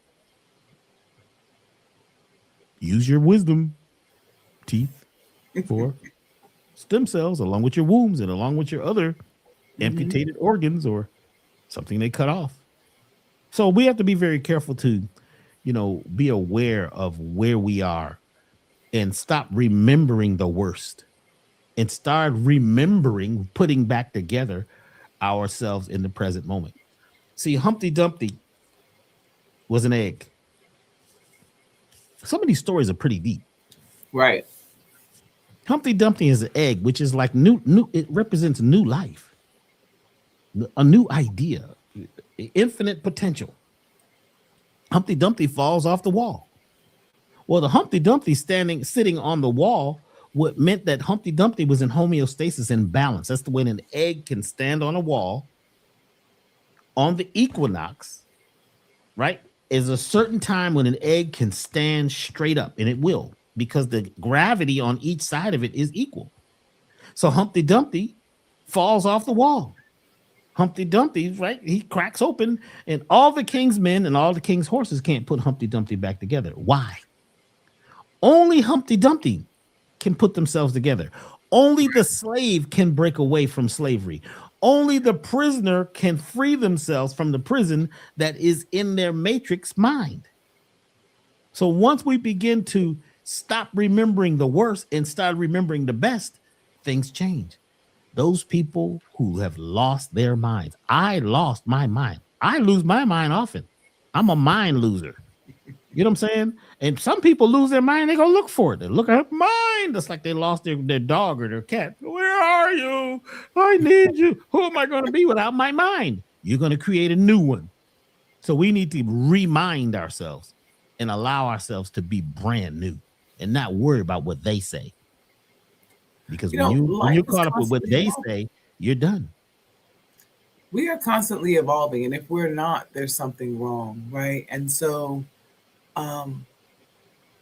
Use your wisdom teeth for stem cells along with your wombs and along with your other amputated organs or something they cut off. So we have to be very careful to, be aware of where we are and stop remembering the worst and start remembering putting back together ourselves in the present moment. See, Humpty Dumpty was an egg. Some of these stories are pretty deep. Right. Humpty Dumpty is an egg, which is like new. It represents new life, a new idea, infinite potential. Humpty Dumpty falls off the wall. Well, the Humpty Dumpty sitting on the wall, what meant that Humpty Dumpty was in homeostasis and balance. That's the way an egg can stand on a wall on the equinox, right? Is a certain time when an egg can stand straight up, and it will, because the gravity on each side of it is equal. So Humpty Dumpty falls off the wall. Humpty Dumpty, right? He cracks open, and all the king's men and all the king's horses can't put Humpty Dumpty back together. Why? Only Humpty Dumpty can put themselves together. Only the slave can break away from slavery. Only the prisoner can free themselves from the prison that is in their matrix mind. So once we begin to stop remembering the worst and start remembering the best, things change. Those people who have lost their minds. I lost my mind. I lose my mind often. I'm a mind loser. You know what I'm saying? And some people lose their mind, they go look for it. They look at mind. It's like they lost their dog or their cat. Where are you? I need you. Who am I going to be without my mind? You're going to create a new one. So we need to remind ourselves and allow ourselves to be brand new and not worry about what they say. Because when you're life is caught up with what constantly they evolving. say, you're done. We are constantly evolving, and if we're not, there's something wrong, right? And so, um,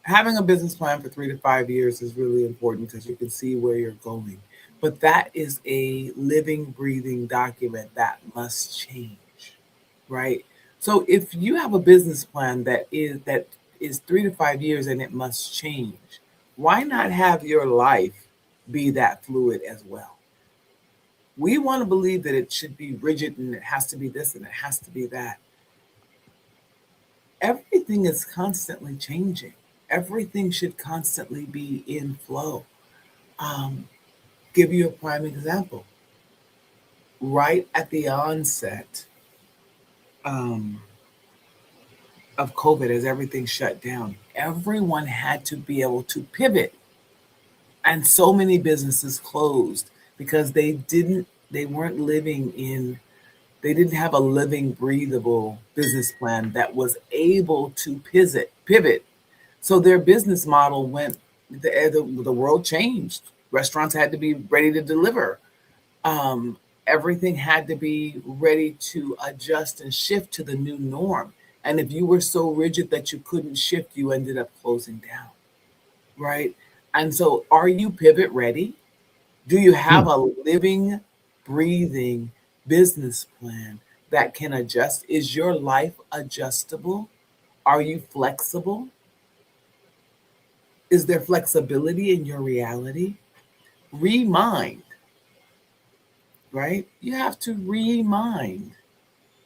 having a business plan for 3 to 5 years is really important because you can see where you're going. But that is a living, breathing document that must change, right? So if you have a business plan that is 3 to 5 years and it must change, why not have your life be that fluid as well? We want to believe that it should be rigid and it has to be this and it has to be that. Everything is constantly changing. Everything should constantly be in flow. Um, give you a prime example. Right at the onset um, of COVID, as everything shut down, everyone had to be able to pivot. And so many businesses closed because they weren't living in, they didn't have a living, breathable business plan that was able to pivot. So their business model went, the world changed. Restaurants had to be ready to deliver. Um, Everything had to be ready to adjust and shift to the new norm. And if you were so rigid that you couldn't shift, you ended up closing down, right? And so, are you pivot ready? Do you have Hmm. a living, breathing business plan that can adjust? Is your life adjustable? Are you flexible? Is there flexibility in your reality? Remind, right? You have to remind.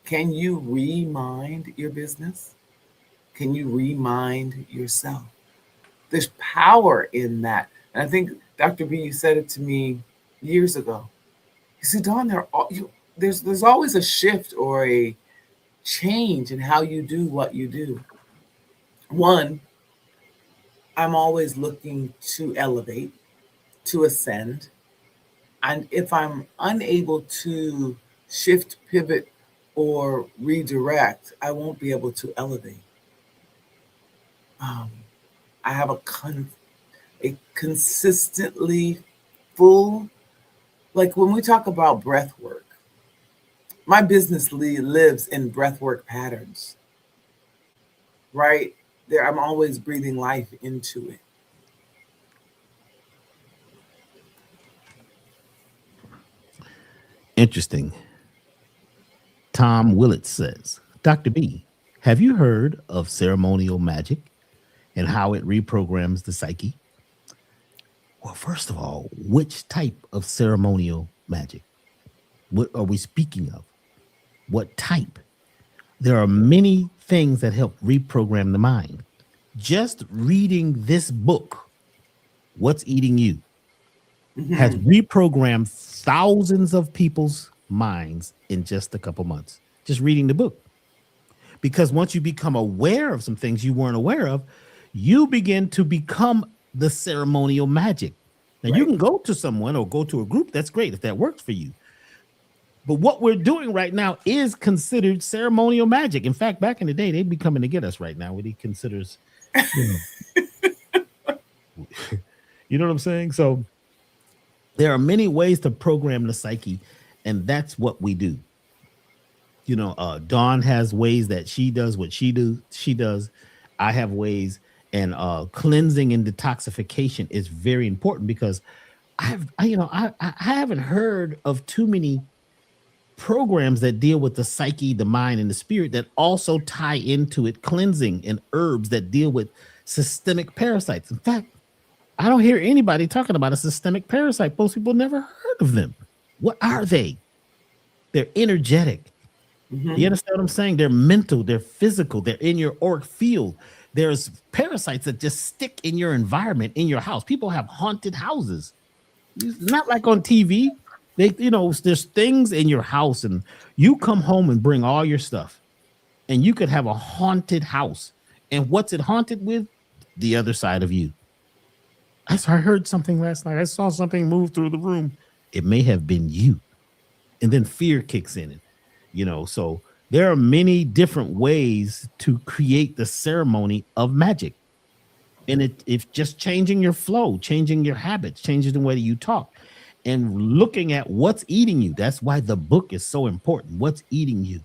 Can you remind your business? Can you remind yourself? There's power in that. And I think, Dr. B, you said it to me years ago. You see, Don, there's always a shift or a change in how you do what you do. One, I'm always looking to elevate, to ascend. And if I'm unable to shift, pivot, or redirect, I won't be able to elevate. Um, I have a consistently full, like when we talk about breath work, my business lives in breath work patterns, right? There, I'm always breathing life into it. Interesting. Tom Willett says, Dr. B, have you heard of ceremonial magic and how it reprograms the psyche? Well, first of all, which type of ceremonial magic? What are we speaking of? What type? There are many things that help reprogram the mind. Just reading this book What's Eating You has Hmm. reprogrammed thousands of people's minds in just a couple months, just reading the book. Because once you become aware of some things you weren't aware of, you begin to become the ceremonial magic. Now, you Right. can go to someone or go to a group. That's great if that works for you. But what we're doing right now is considered ceremonial magic. In fact, back in the day, they'd be coming to get us right now. What he considers, you know, you know what I'm saying? So there are many ways to program the psyche, and that's what we do. Dawn has ways that she does what she does. I have ways, and cleansing and detoxification is very important because I haven't heard of too many programs that deal with the psyche, the mind, and the spirit that also tie into it cleansing and herbs that deal with systemic parasites. In fact, I don't hear anybody talking about a systemic parasite. Most people never heard of them. What are they? They're energetic. You Hmm. understand what I'm saying? They're mental, they're physical, they're in your auric field. There's parasites that just stick in your environment, in your house. People have haunted houses. It's not like on TV. There's things in your house, and you come home and bring all your stuff, and you could have a haunted house. And what's it haunted with? The other side of you. I heard something last night. I saw something move through the room. It may have been you. And then fear kicks in. So there are many different ways to create the ceremony of magic. And it's just changing your flow, changing your habits, changing the way that you talk, and looking at what's eating you. That's why the book is so important. What's eating you?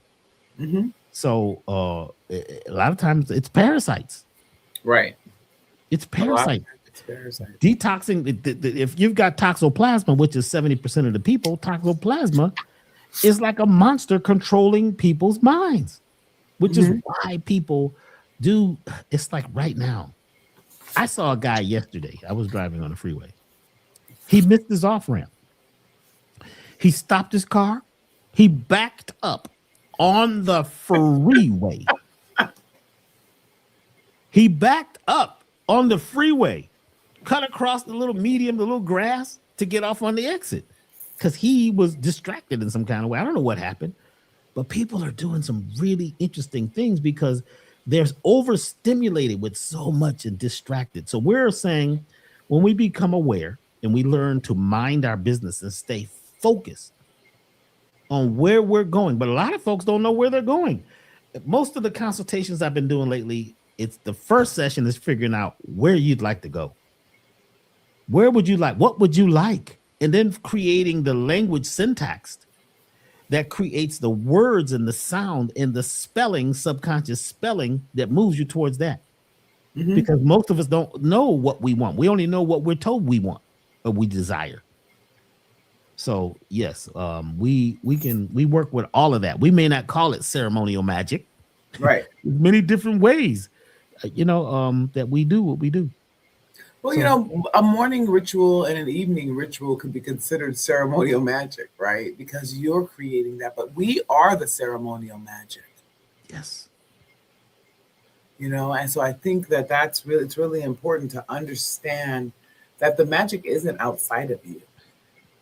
Hmm. So a lot of times it's parasites. Right. It's A lot of parasites. times it's parasites. Detoxing. If you've got toxoplasma, which is 70% of the people, toxoplasma is like a monster controlling people's minds, which is Hmm. why people do. It's like right now. I saw a guy yesterday. I was driving on the freeway. He missed his off ramp. He stopped his car. He backed up on the freeway. He backed up on the freeway, cut across the little medium, the little grass to get off on the exit because he was distracted in some kind of way. I don't know what happened, but people are doing some really interesting things because they're overstimulated with so much and distracted. So we're saying when we become aware and we learn to mind our business and stay focused on where we're going, but a lot of folks don't know where they're going. Most of the consultations I've been doing lately, it's the first session is figuring out where you'd like to go. Where would you like? What would you like? And then creating the language syntax that creates the words and the sound and the spelling, subconscious spelling that moves you towards that. Hmm. Because most of us don't know what we want. We only know what we're told we want or we desire. So yes, we work with all of that. We may not call it ceremonial magic. Right. Many different ways, that we do what we do. Well, So a morning ritual and an evening ritual could be considered ceremonial magic, right? Because you're creating that, but we are the ceremonial magic, yes, And so I think that it's really important to understand that the magic isn't outside of you,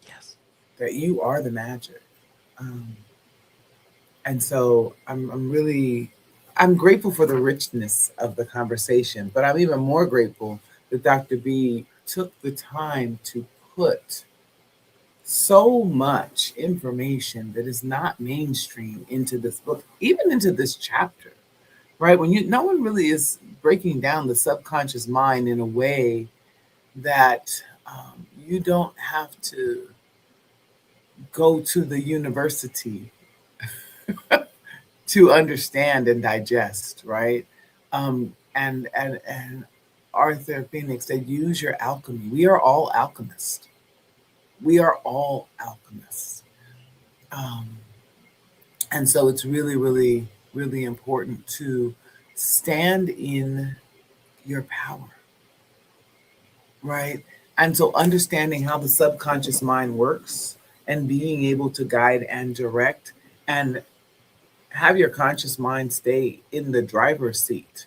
yes, that you are the magic. Um, and so I'm grateful for the richness of the conversation, but I'm even more grateful that Dr. B took the time to put so much information that is not mainstream into this book, even into this chapter, right? No one really is breaking down the subconscious mind in a way that you don't have to go to the university to understand and digest, right? And Arthur Phoenix said, use your alchemy. We are all alchemists. We are all alchemists. Um, and so it's really, really, really important to stand in your power, right? And so understanding how the subconscious mind works and being able to guide and direct and have your conscious mind stay in the driver's seat,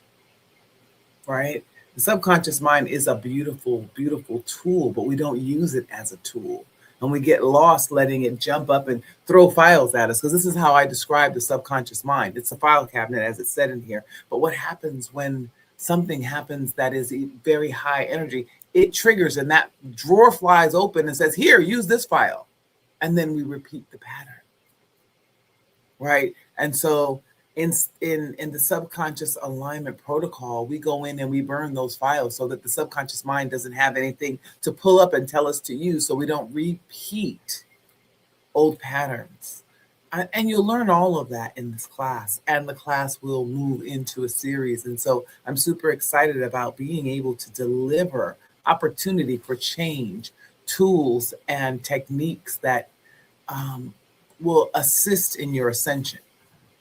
right? The subconscious mind is a beautiful, beautiful tool, but we don't use it as a tool. And we get lost letting it jump up and throw files at us, because this is how I describe the subconscious mind. It's a file cabinet, as it's said in here. But what happens when something happens that is very high energy? It triggers, and that drawer flies open and says, here, use this file. And then we repeat the pattern, right? And so in the subconscious alignment protocol, we go in and we burn those files so that the subconscious mind doesn't have anything to pull up and tell us to use, so we don't repeat old patterns. And you'll learn all of that in this class, and the class will move into a series. And so I'm super excited about being able to deliver opportunity for change, tools and techniques that will assist in your ascension.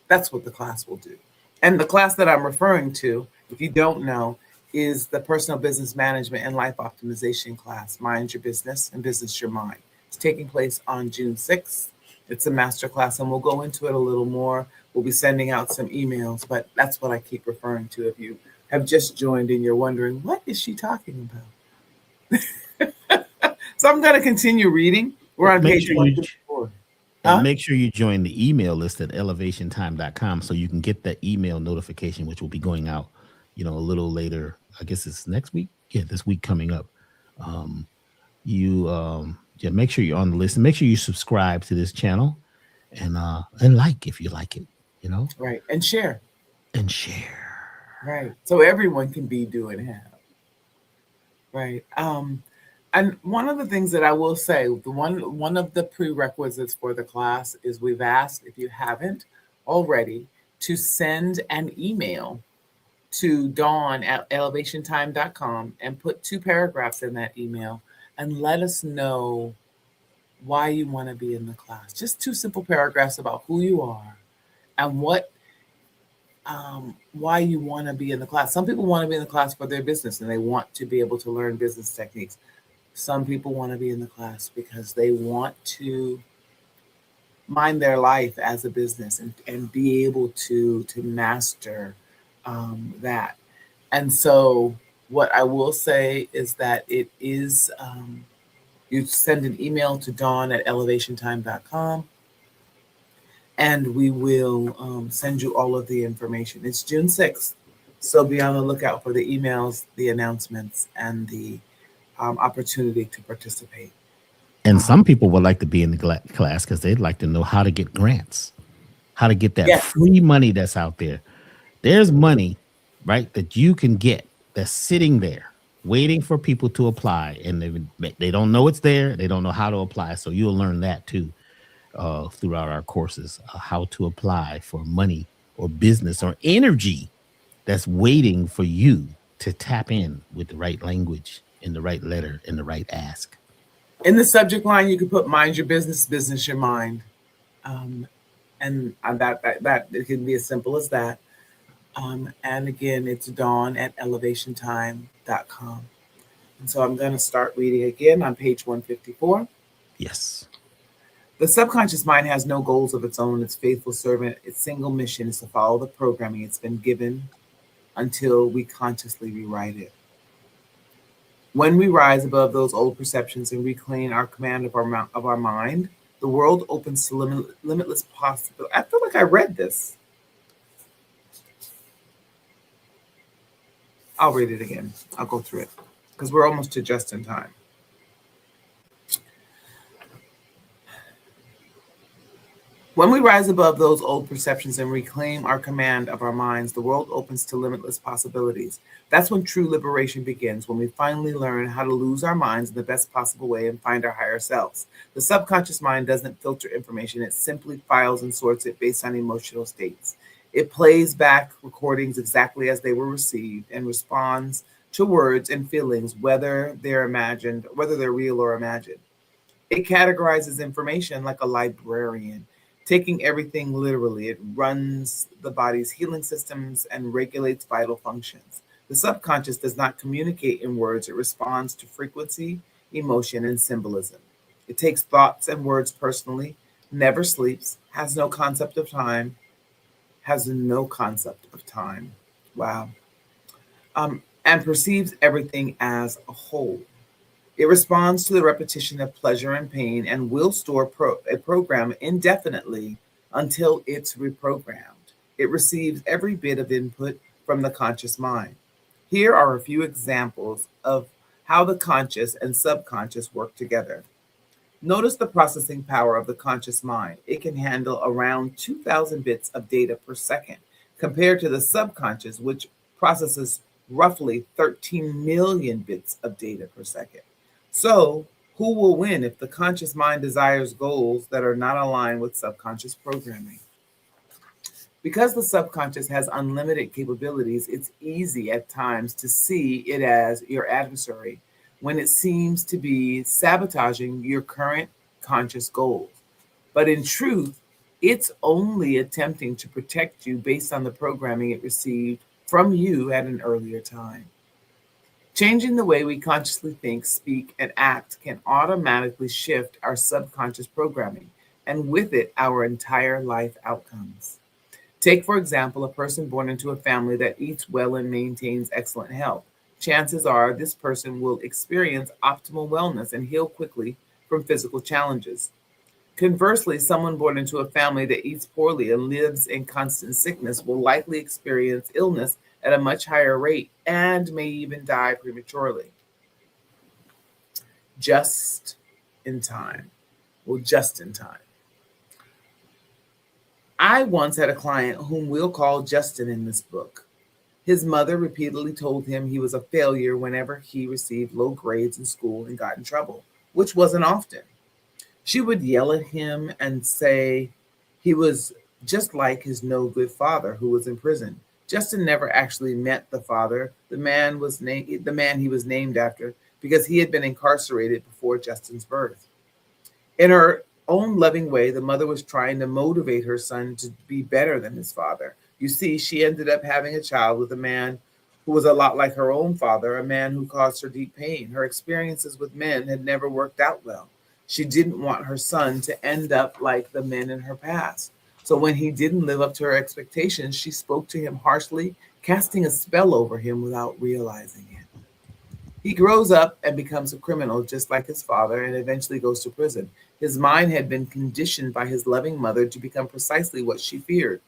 That's what the class will do. And the class that I'm referring to, if you don't know, is the Personal Business Management and Life Optimization class, Mind Your Business and Business Your Mind. It's taking place on June 6th. It's a master class, and we'll go into it a little more. We'll be sending out some emails, but that's what I keep referring to. If you have just joined and you're wondering, what is she talking about? So I'm going to continue reading. We're on page 154. And make sure you join the email list at elevationtime.com so you can get that email notification, which will be going out, a little later. I guess it's next week. Yeah, this week coming up. Make sure you're on the list, and make sure you subscribe to this channel and like if you like it, Right. And share. Right. So everyone can be, do, and have. Right. And one of the things that I will say, one of the prerequisites for the class is we've asked, if you haven't already, to send an email to Dawn at elevationtime.com and put 2 paragraphs in that email and let us know why you want to be in the class. Just 2 simple paragraphs about who you are and why you want to be in the class. Some people want to be in the class for their business and they want to be able to learn business techniques. Some people want to be in the class because they want to mind their life as a business and be able to master that. And so what I will say is that it is, you send an email to Dawn at elevationtime.com and we will send you all of the information. It's June 6th. So be on the lookout for the emails, the announcements, and the opportunity to participate. And some people would like to be in the class because they'd like to know how to get grants, how to get that free money that's out there. There's money, right, that you can get that's sitting there waiting for people to apply, and they don't know it's there. They don't know how to apply. So you'll learn that too throughout our courses, how to apply for money or business or energy that's waiting for you to tap in with the right language, in the right letter, in the right ask. In the subject line, you can put "Mind Your Business, Business Your Mind," and that it can be as simple as that. And again, it's Dawn at elevationtime.com. And so I'm going to start reading again on page 154. Yes. The subconscious mind has no goals of its own. Its faithful servant, its single mission is to follow the programming it's been given until we consciously rewrite it. When we rise above those old perceptions and reclaim our command of our mind, the world opens to limitless possibilities. I feel like I read this. I'll read it again. I'll go through it because we're almost to just in time. When we rise above those old perceptions and reclaim our command of our minds, the world opens to limitless possibilities. That's when true liberation begins, when we finally learn how to lose our minds in the best possible way and find our higher selves. The subconscious mind doesn't filter information. It simply files and sorts it based on emotional states. It plays back recordings exactly as they were received and responds to words and feelings, whether they're real or imagined. It categorizes information like a librarian, taking everything literally. It runs the body's healing systems and regulates vital functions. The subconscious does not communicate in words. It responds to frequency, emotion, and symbolism. It takes thoughts and words personally, never sleeps, has no concept of time. Wow. and perceives everything as a whole. It responds to the repetition of pleasure and pain and will store a program indefinitely until it's reprogrammed. It receives every bit of input from the conscious mind. Here are a few examples of how the conscious and subconscious work together. Notice the processing power of the conscious mind. It can handle around 2,000 bits of data per second, compared to the subconscious, which processes roughly 13 million bits of data per second. So, who will win if the conscious mind desires goals that are not aligned with subconscious programming? Because the subconscious has unlimited capabilities, it's easy at times to see it as your adversary when it seems to be sabotaging your current conscious goals. But in truth, it's only attempting to protect you based on the programming it received from you at an earlier time. Changing the way we consciously think, speak, and act can automatically shift our subconscious programming, and with it, our entire life outcomes. Take, for example, a person born into a family that eats well and maintains excellent health. Chances are this person will experience optimal wellness and heal quickly from physical challenges. Conversely, someone born into a family that eats poorly and lives in constant sickness will likely experience illness at a much higher rate and may even die prematurely. Just in time. Well, just in time. I once had a client whom we'll call Justin in this book. His mother repeatedly told him he was a failure whenever he received low grades in school and got in trouble, which wasn't often. She would yell at him and say he was just like his no good father who was in prison. Justin never actually met the father, the man he was named after, because he had been incarcerated before Justin's birth. In her own loving way, the mother was trying to motivate her son to be better than his father. You see, she ended up having a child with a man who was a lot like her own father, a man who caused her deep pain. Her experiences with men had never worked out well. She didn't want her son to end up like the men in her past. So when he didn't live up to her expectations, she spoke to him harshly, casting a spell over him without realizing it. He grows up and becomes a criminal just like his father and eventually goes to prison. His mind had been conditioned by his loving mother to become precisely what she feared.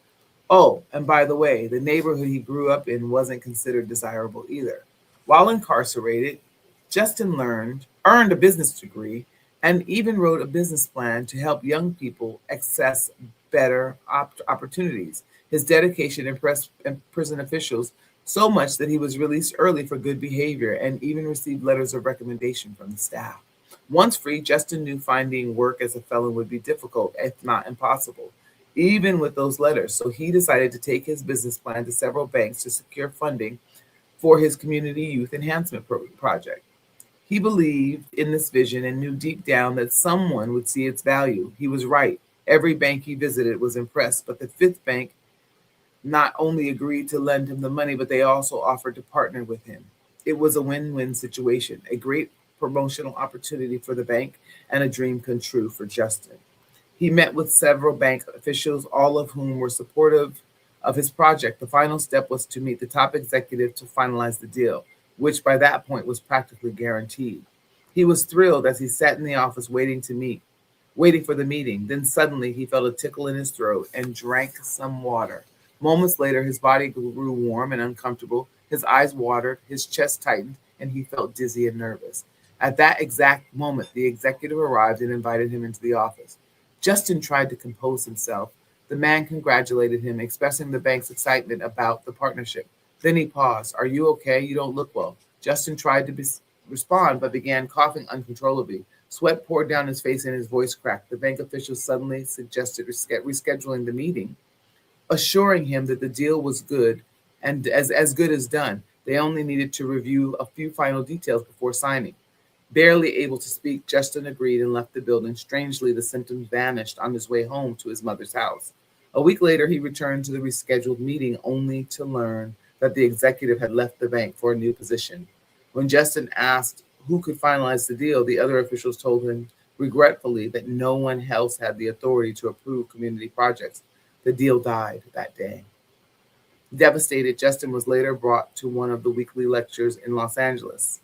Oh, and by the way, the neighborhood he grew up in wasn't considered desirable either. While incarcerated, Justin earned a business degree, and even wrote a business plan to help young people access better opportunities. His dedication impressed prison officials so much that he was released early for good behavior and even received letters of recommendation from the staff. Once free, Justin knew finding work as a felon would be difficult, if not impossible, even with those letters. So he decided to take his business plan to several banks to secure funding for his community youth enhancement project. He believed in this vision and knew deep down that someone would see its value. He was right. Every bank he visited was impressed, but the fifth bank not only agreed to lend him the money, but they also offered to partner with him. It was a win win situation, a great promotional opportunity for the bank and a dream come true for Justin. He met with several bank officials, all of whom were supportive of his project. The final step was to meet the top executive to finalize the deal, which by that point was practically guaranteed. He was thrilled as he sat in the office waiting for the meeting. Then suddenly he felt a tickle in his throat and drank some water. Moments later, his body grew warm and uncomfortable. His eyes watered, his chest tightened, and he felt dizzy and nervous. At that exact moment, the executive arrived and invited him into the office. Justin tried to compose himself. The man congratulated him, expressing the bank's excitement about the partnership. Then he paused. Are you okay? You don't look well. Justin tried to respond, but began coughing uncontrollably. Sweat poured down his face and his voice cracked. The bank official suddenly suggested rescheduling the meeting, assuring him that the deal was good and as good as done. They only needed to review a few final details before signing. Barely able to speak, Justin agreed and left the building. Strangely, the symptoms vanished on his way home to his mother's house. A week later, he returned to the rescheduled meeting only to learn that the executive had left the bank for a new position. When Justin asked who could finalize the deal, the other officials told him regretfully that no one else had the authority to approve community projects. The deal died that day. Devastated, Justin was later brought to one of the weekly lectures in Los Angeles.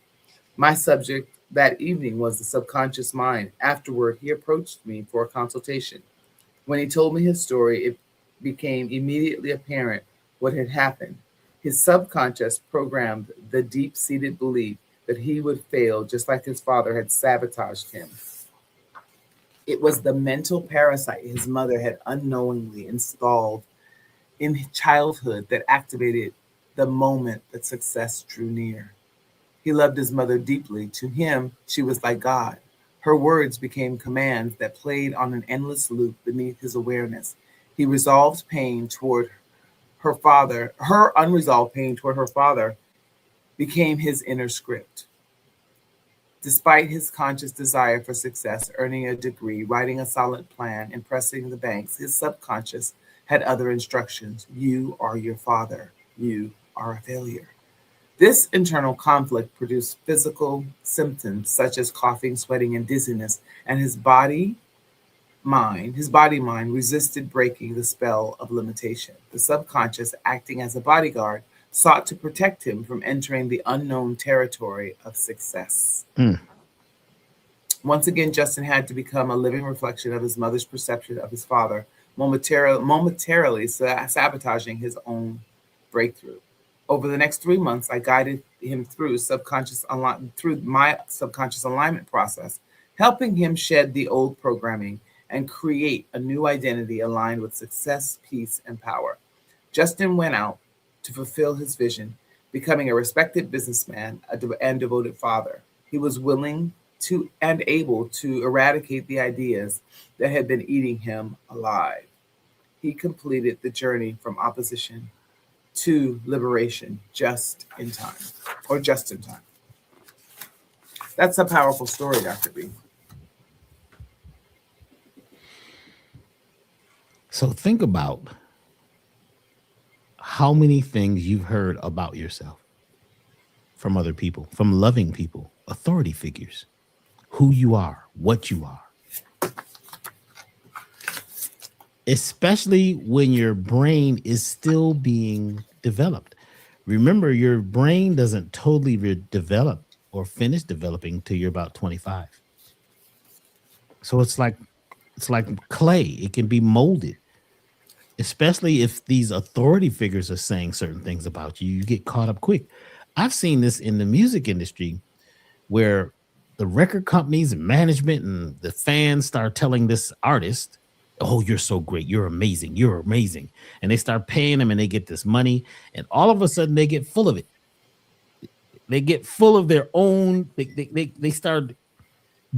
My subject that evening was the subconscious mind. Afterward, he approached me for a consultation. When he told me his story, it became immediately apparent what had happened. His subconscious programmed the deep seated belief that he would fail just like his father had sabotaged him. It was the mental parasite his mother had unknowingly installed in childhood that activated the moment that success drew near. He loved his mother deeply. To him, she was like God. Her words became commands that played on an endless loop beneath his awareness. He resolved pain toward her father. Her unresolved pain toward her father became his inner script. Despite his conscious desire for success, earning a degree, writing a solid plan, impressing the banks, his subconscious had other instructions. You are your father. You are a failure. This internal conflict produced physical symptoms such as coughing, sweating, and dizziness, and his body mind resisted breaking the spell of limitation. The subconscious, acting as a bodyguard, sought to protect him from entering the unknown territory of success. Mm. Once again, Justin had to become a living reflection of his mother's perception of his father, momentarily sabotaging his own breakthrough. Over the next 3 months, I guided him through my subconscious alignment process, helping him shed the old programming and create a new identity aligned with success, peace, and power. Justin went out to fulfill his vision, becoming a respected businessman and devoted father. He was willing to and able to eradicate the ideas that had been eating him alive. He completed the journey from opposition to liberation just in time, or just in time. That's a powerful story, Dr. B. So think about how many things you've heard about yourself from other people, from loving people, authority figures, who you are, what you are, especially when your brain is still being developed. Remember, your brain doesn't totally develop or finish developing till you're about 25. So it's like clay. It can be molded, especially if these authority figures are saying certain things about you. You get caught up quick. I've seen this in the music industry where the record companies and management and the fans start telling this artist, "Oh, you're so great. You're amazing. You're amazing." And they start paying them and they get this money. And all of a sudden they get full of it. They get full of their own. They start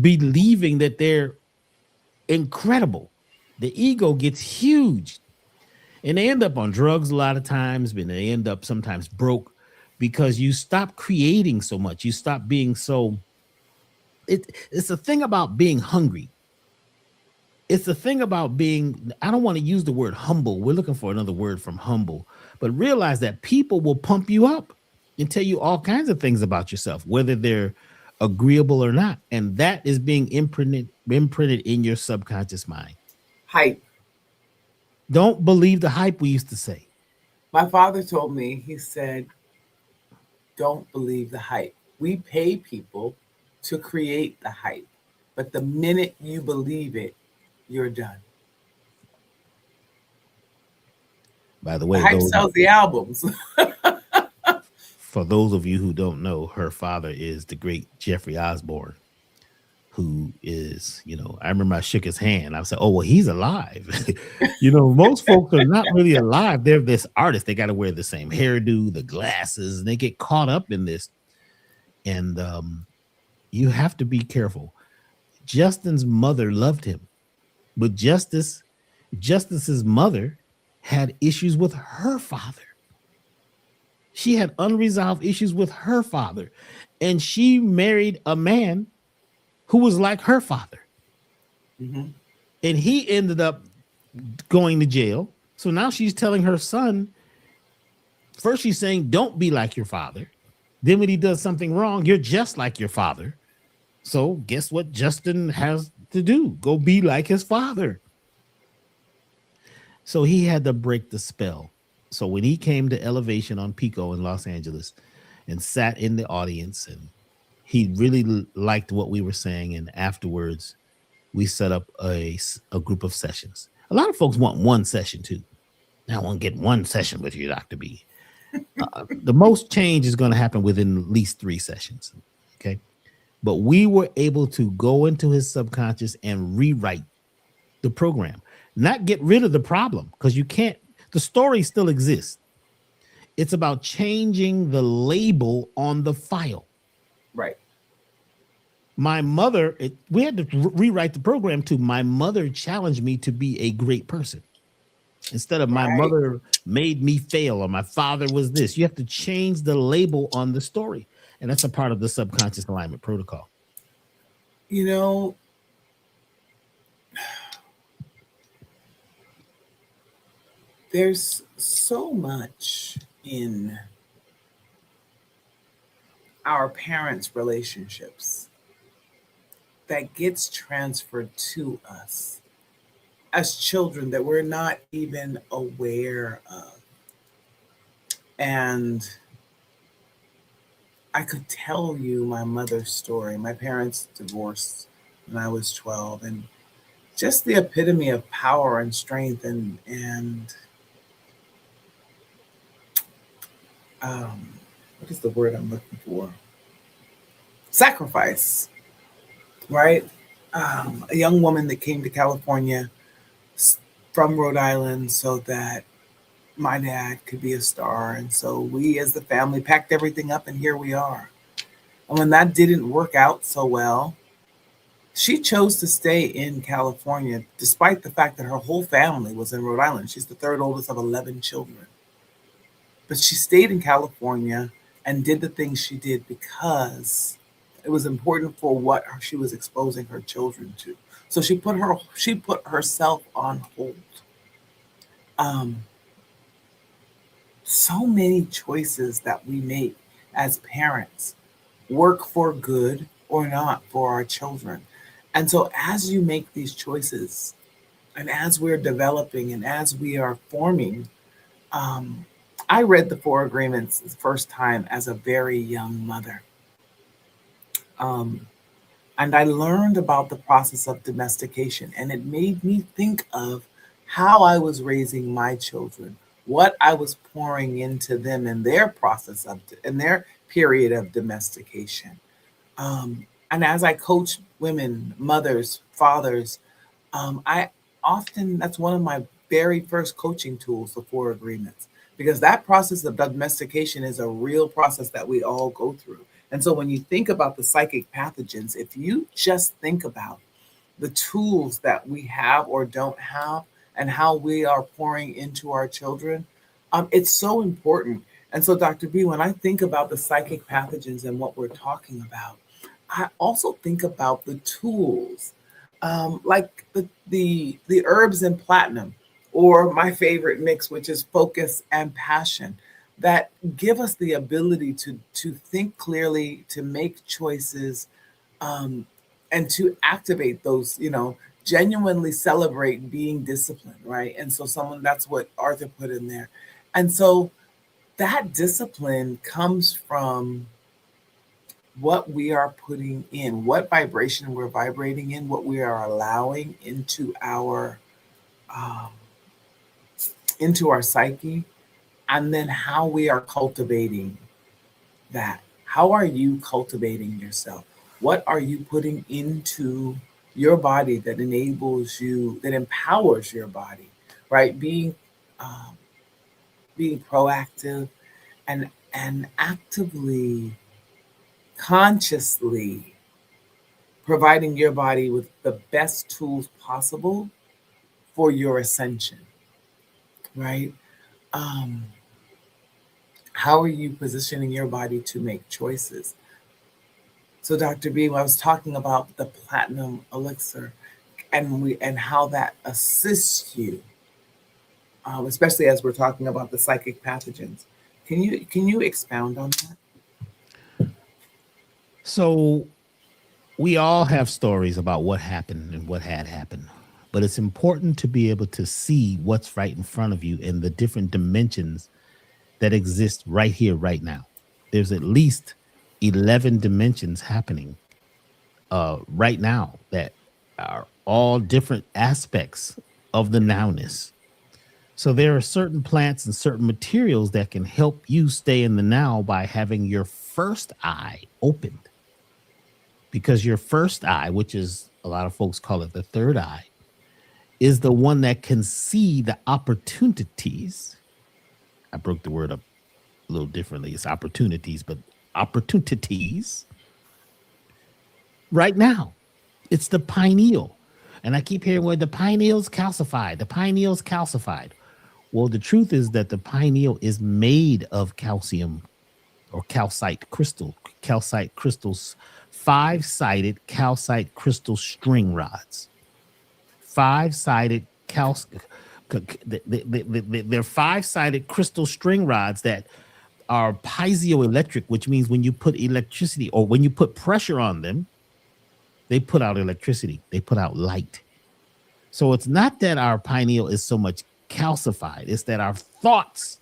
believing that they're incredible. The ego gets huge. And they end up on drugs a lot of times, but they end up sometimes broke because you stop creating so much. You stop being so. It's a thing about being hungry. It's the thing about being, I don't want to use the word humble. We're looking for another word from humble, but realize that people will pump you up and tell you all kinds of things about yourself, whether they're agreeable or not. And that is being imprinted in your subconscious mind. Hype. Don't believe the hype, we used to say. My father told me, he said, don't believe the hype. We pay people to create the hype, but the minute you believe it, you're done. By the The way, hype sells the albums. for those of you who don't know, her father is the great Jeffrey Osborne, who is, I remember I shook his hand. I said, "Oh, well, he's alive." Most folks are not really alive. They're this artist. They got to wear the same hairdo, the glasses, and they get caught up in this. And you have to be careful. Justin's mother loved him, but Justice's mother had issues with her father. She had unresolved issues with her father, and she married a man who was like her father. Mhm. And he ended up going to jail. So now she's telling her son, first she's saying, don't be like your father. Then when he does something wrong, you're just like your father. So guess what Justin has to do? Go be like his father. So he had to break the spell. So when he came to Elevation on Pico in Los Angeles and sat in the audience, and he really liked what we were saying, and afterwards we set up a group of sessions. A lot of folks want one session too. I want to get one session with you, Dr. B. The most change is going to happen within at least 3 sessions. Okay. But we were able to go into his subconscious and rewrite the program, not get rid of the problem, because you can't, the story still exists. It's about changing the label on the file. Right. My mother, we had to rewrite the program to my mother challenged me to be a great person. Instead of my Right. mother made me fail or my father was this. You have to change the label on the story. And that's a part of the subconscious alignment protocol. You know, there's so much in our parents' relationships that gets transferred to us as children that we're not even aware of. And I could tell you my mother's story. My parents divorced when I was 12, and just the epitome of power and strength and um, what is the word I'm looking for? Sacrifice, right? A young woman that came to California from Rhode Island so that my dad could be a star. And so we as the family packed everything up, and here we are. And when that didn't work out so well, she chose to stay in California despite the fact that her whole family was in Rhode Island. She's the third oldest of 11 children. But she stayed in California and did the things she did because it was important for what she was exposing her children to. So she put herself on hold. Um, so many choices that we make as parents work for good or not for our children. And so as you make these choices, and as we're developing and as we are forming, um, I read the Four Agreements the first time as a very young mother. Um, and I learned about the process of domestication, and it made me think of how I was raising my children, what I was pouring into them in their process of, in their period of domestication. And as I coach women, mothers, fathers, I often, that's one of my very first coaching tools, the Four Agreements, because that process of domestication is a real process that we all go through. And so when you think about the psychic pathogens, if you just think about the tools that we have or don't have and how we are pouring into our children, it's so important. And so, Dr. B, when I think about the psychic pathogens and what we're talking about, I also think about the tools, like the herbs and platinum, or my favorite mix, which is focus and passion, that give us the ability to think clearly, to make choices, um, and to activate those, genuinely celebrate being disciplined, right? And so someone that's what Arthur put in there. And so that discipline comes from what we are putting in, what vibration we're vibrating in, what we are allowing um, into our psyche, and then how we are cultivating that. How are you cultivating yourself? What are you putting into your body that enables you, that empowers your body, right? Um, being proactive and actively, consciously providing your body with the best tools possible for your ascension, right? Um, how are you positioning your body to make choices? So, Dr. B, when I was talking about the platinum elixir and how that assists you, especially as we're talking about the psychic pathogens, can you expound on that? So we all have stories about what happened and what had happened. but it's important to be able to see what's right in front of you and the different dimensions that exist right here, right now. There's at least 11 dimensions happening right now that are all different aspects of the nowness. So there are certain plants and certain materials that can help you stay in the now by having your first eye opened. Because your first eye, which is a lot of folks call it the third eye, is the one that can see the opportunities. I broke the word up a little differently. It's opportunities, but opportunities right now. It's the pineal. And I keep hearing where the pineal's calcified, the pineal's calcified. Well, the truth is that the pineal is made of calcium or calcite crystals, 5-sided calcite crystal string rods. 5-sided they're 5-sided crystal string rods that are piezoelectric, which means when you put electricity or when you put pressure on them, they put out electricity, they put out light. So it's not that our pineal is so much calcified, it's that our thoughts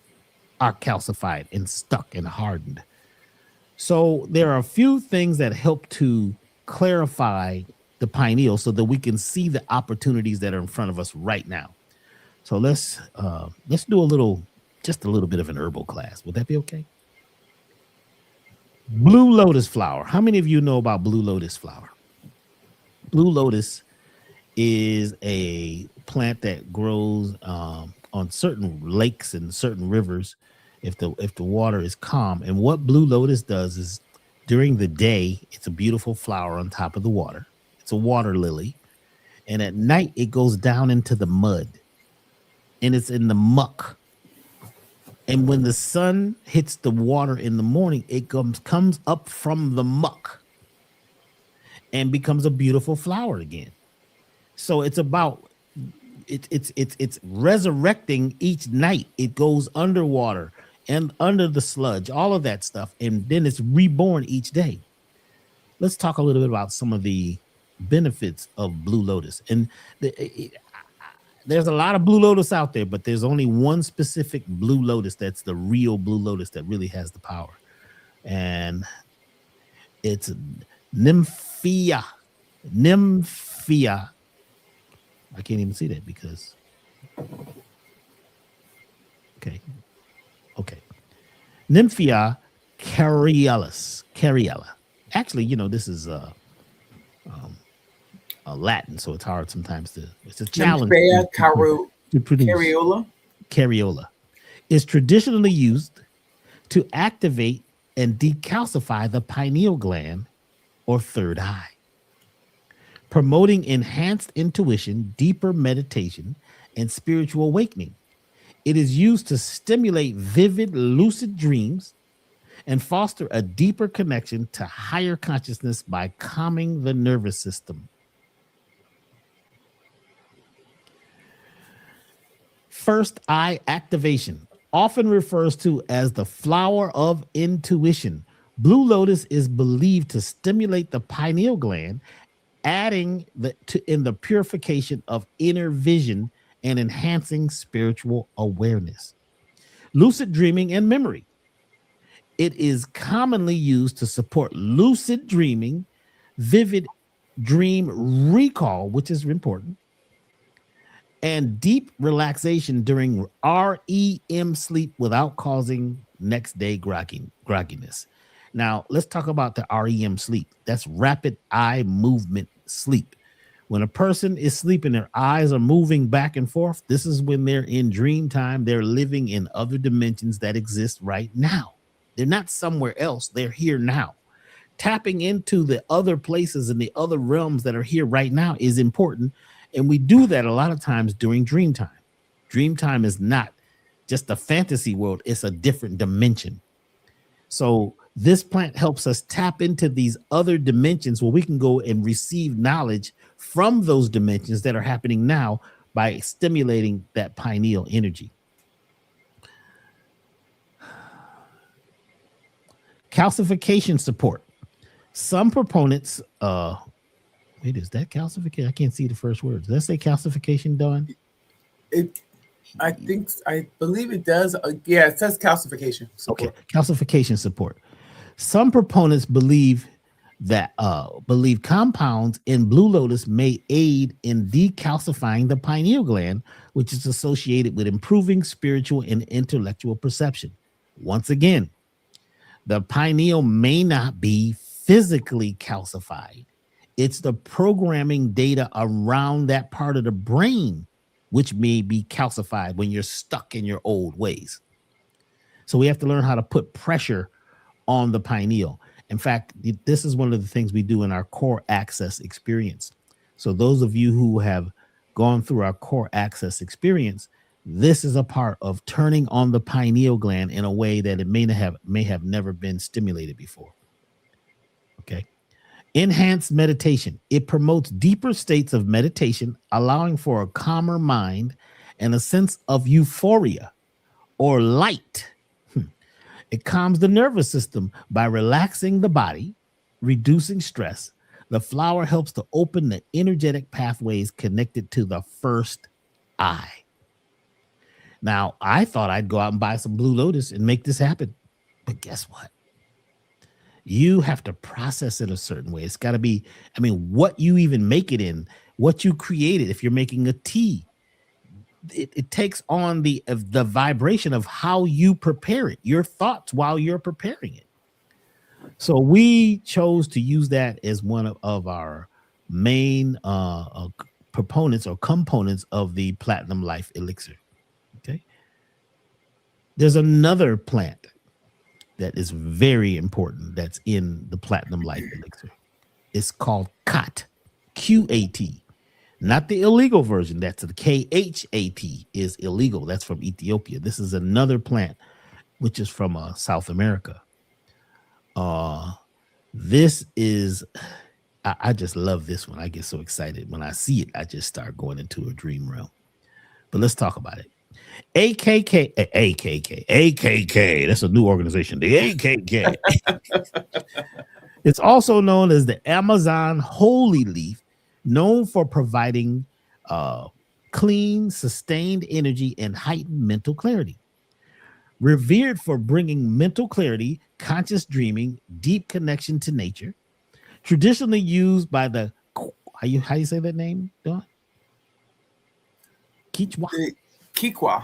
are calcified and stuck and hardened. So there are a few things that help to clarify the pineal so that we can see the opportunities that are in front of us right now. So let's do just a little bit of an herbal class. Would that be okay? Blue lotus flower. How many of you know about blue lotus flower? Blue lotus is a plant that grows on certain lakes and certain rivers if the water is calm. And what blue lotus does is during the day, it's a beautiful flower on top of the water. It's a water lily. And at night, it goes down into the mud and it's in the muck. And when the sun hits the water in the morning, it comes up from the muck and becomes a beautiful flower again. So it's about it's resurrecting each night. It goes underwater and under the sludge, all of that stuff, and then it's reborn each day. Let's talk a little bit about some of the benefits of blue lotus. And there's a lot of blue lotus out there, but there's only one specific blue lotus that's the real blue lotus that really has the power. And it's Nymphia. Nymphia. I can't even see that because. Okay. Nymphia cariella. Actually, this is Latin, so it's hard sometimes it's a challenge to produce. Cariola is traditionally used to activate and decalcify the pineal gland or third eye, promoting enhanced intuition, deeper meditation, and spiritual awakening. It is used to stimulate vivid, lucid dreams and foster a deeper connection to higher consciousness by calming the nervous system. First eye activation, often refers to as the flower of intuition. Blue lotus is believed to stimulate the pineal gland, adding in the purification of inner vision and enhancing spiritual awareness. Lucid dreaming and memory. It is commonly used to support lucid dreaming, vivid dream recall, which is important, and deep relaxation during REM sleep without causing next day grogginess. Now, let's talk about the REM sleep. That's rapid eye movement sleep. When a person is sleeping, their eyes are moving back and forth. This is when they're in dream time. They're living in other dimensions that exist right now. They're not somewhere else. They're here now. Tapping into the other places and the other realms that are here right now is important. And we do that a lot of times during dream time. Dream time is not just a fantasy world. It's a different dimension. So this plant helps us tap into these other dimensions where we can go and receive knowledge from those dimensions that are happening now by stimulating that pineal energy. Calcification support. Some proponents, Wait, is that calcification? I can't see the first word. Does that say calcification, Dawn? It, I believe it does. Yeah, it says calcification Okay, support. calcification support. Some proponents believe that believe compounds in blue lotus may aid in decalcifying the pineal gland, which is associated with improving spiritual and intellectual perception. Once again, the pineal may not be physically calcified. It's the programming data around that part of the brain which may be calcified when you're stuck in your old ways. So we have to learn how to put pressure on the pineal. In fact, this is one of the things we do in our core access experience. So those of you who have gone through our core access experience, this is a part of turning on the pineal gland in a way that it may have never been stimulated before. Okay. Enhanced meditation. It promotes deeper states of meditation, allowing for a calmer mind and a sense of euphoria or light. It calms the nervous system by relaxing the body, reducing stress. The flower helps to open the energetic pathways connected to the first eye. Now, I thought I'd go out and buy some blue lotus and make this happen. But guess what? You have to process it a certain way. It's got to be, I mean, what you even make it in, what you created. If you're making a tea, it takes on the vibration of how you prepare it, your thoughts while you're preparing it. So we chose to use that as one of our main proponents or components of the Platinum Life Elixir. Okay. There's another plant that is very important that's in the Platinum Life Elixir. It's called Khat, Q-A-T. Not the illegal version. That's the K-H-A-T is illegal. That's from Ethiopia. This is another plant, which is from South America. This is, I just love this one. I get so excited. When I see it, I just start going into a dream realm. But let's talk about it. AKK. That's a new organization. The AKK. It's also known as the Amazon holy leaf, known for providing clean, sustained energy and heightened mental clarity. Revered for bringing mental clarity, conscious dreaming, deep connection to nature. Traditionally used by the, how you say that name, Dawn? Kikwa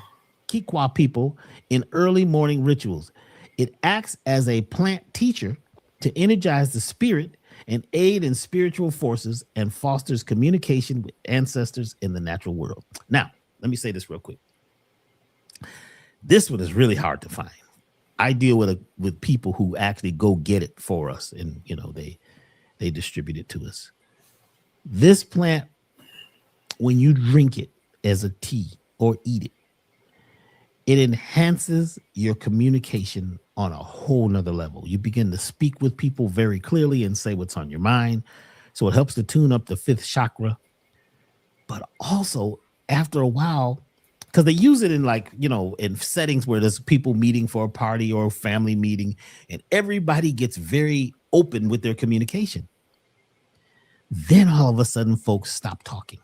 people in early morning rituals. It acts as a plant teacher to energize the spirit and aid in spiritual forces and fosters communication with ancestors in the natural world. Now, let me say this real quick. This one is really hard to find. I deal with people who actually go get it for us, and they distribute it to us. This plant, when you drink it as a tea or eat it, it enhances your communication on a whole nother level. You begin to speak with people very clearly and say what's on your mind. So it helps to tune up the fifth chakra. But also, after a while, because they use it in in settings where there's people meeting for a party or a family meeting, and everybody gets very open with their communication. Then all of a sudden, folks stop talking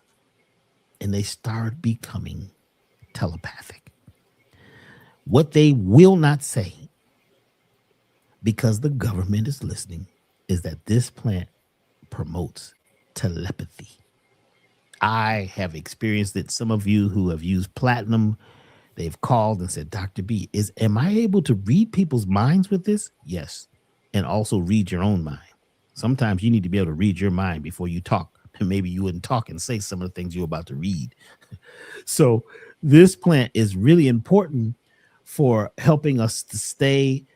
and they start becoming telepathic. What they will not say, because the government is listening, is that this plant promotes telepathy. I have experienced it. Some of you who have used platinum, they've called and said, Dr. B, am I able to read people's minds with this? Yes. And also read your own mind. Sometimes you need to be able to read your mind before you talk. And maybe you wouldn't talk and say some of the things you're about to read. So this plant is really important for helping us to stay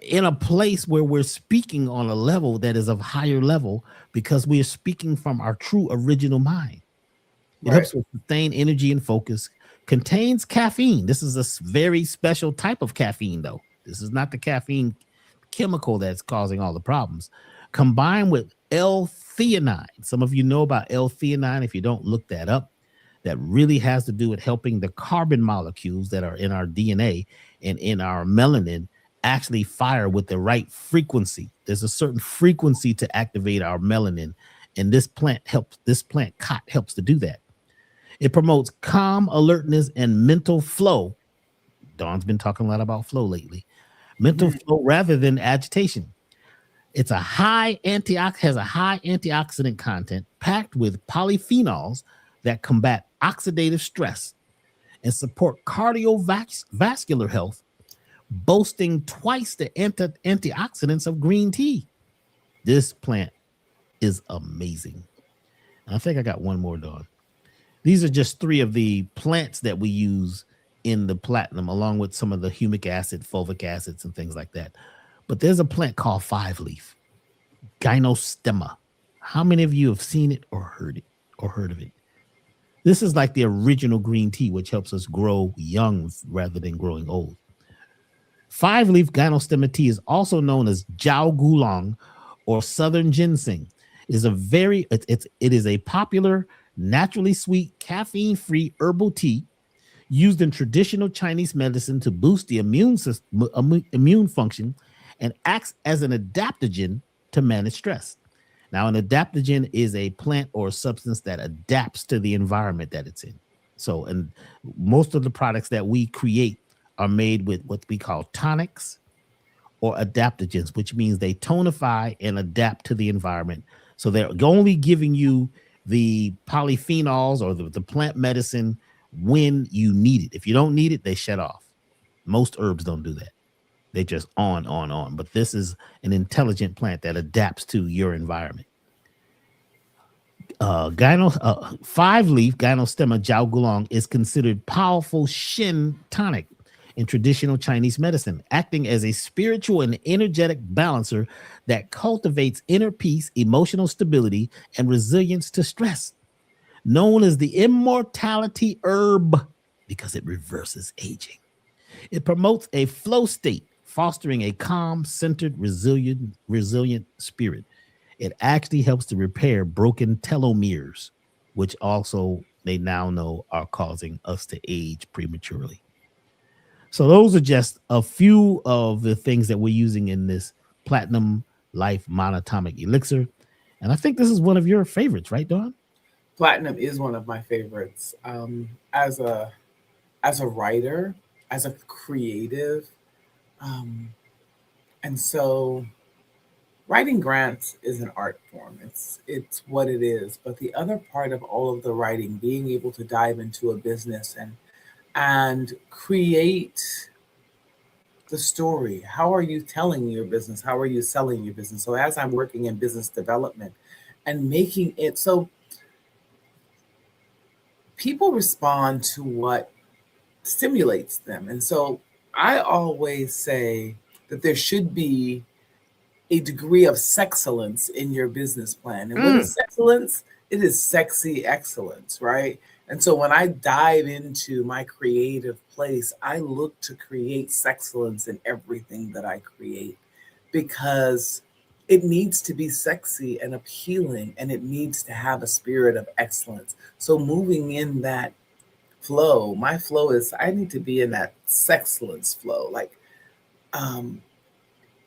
in a place where we're speaking on a level that is of higher level, because we are speaking from our true original mind. It helps with sustain energy and focus. Contains caffeine. This is a very special type of caffeine, though. This is not the caffeine chemical that's causing all the problems. Combined with L-theanine. Some of you know about L-theanine. If you don't, look that up. That really has to do with helping the carbon molecules that are in our DNA and in our melanin actually fire with the right frequency. There's a certain frequency to activate our melanin, and this plant helps. This plant cot helps to do that. It promotes calm, alertness, and mental flow. Dawn's been talking a lot about flow lately. Mental Mhm. flow rather than agitation. It's a high has a high antioxidant content packed with polyphenols that combat oxidative stress and support cardiovascular health, boasting twice the antioxidants of green tea. This plant is amazing. I think I got one more, Dawn. These are just three of the plants that we use in the platinum, along with some of the humic acid, fulvic acids, and things like that. But there's a plant called five leaf, gynostemma. How many of you have seen it or heard of it? This is like the original green tea, which helps us grow young rather than growing old. Five leaf gynostemma tea is also known as jiao gulong or southern ginseng. It is a popular, naturally sweet, caffeine-free herbal tea used in traditional Chinese medicine to boost the immune system, immune function, and acts as an adaptogen to manage stress. Now, an adaptogen is a plant or substance that adapts to the environment that it's in. So, and most of the products that we create are made with what we call tonics or adaptogens, which means they tonify and adapt to the environment. So they're only giving you the polyphenols or the plant medicine when you need it. If you don't need it, they shut off. Most herbs don't do that. They just on. But this is an intelligent plant that adapts to your environment. Five leaf gynostemma jiao gulong is considered powerful shin tonic in traditional Chinese medicine, acting as a spiritual and energetic balancer that cultivates inner peace, emotional stability, and resilience to stress. Known as the immortality herb because it reverses aging. It promotes a flow state, fostering a calm, centered, resilient spirit. It actually helps to repair broken telomeres, which also they now know are causing us to age prematurely. So those are just a few of the things that we're using in this Platinum Life monatomic elixir. And I think this is one of your favorites, right, Dawn? Platinum is one of my favorites. As a writer, as a creative, um, and so writing grants is an art form. It's what it is. But the other part of all of the writing, being able to dive into a business and create the story. How are you telling your business? How are you selling your business? So as I'm working in business development and making it so people respond to what stimulates them. And so I always say that there should be a degree of sexcellence in your business plan. And what Mm. is excellence? It is sexy excellence, right? And so when I dive into my creative place, I look to create sexcellence in everything that I create because it needs to be sexy and appealing and it needs to have a spirit of excellence. So moving in that flow, my flow is I need to be in that sexcellence flow. Like um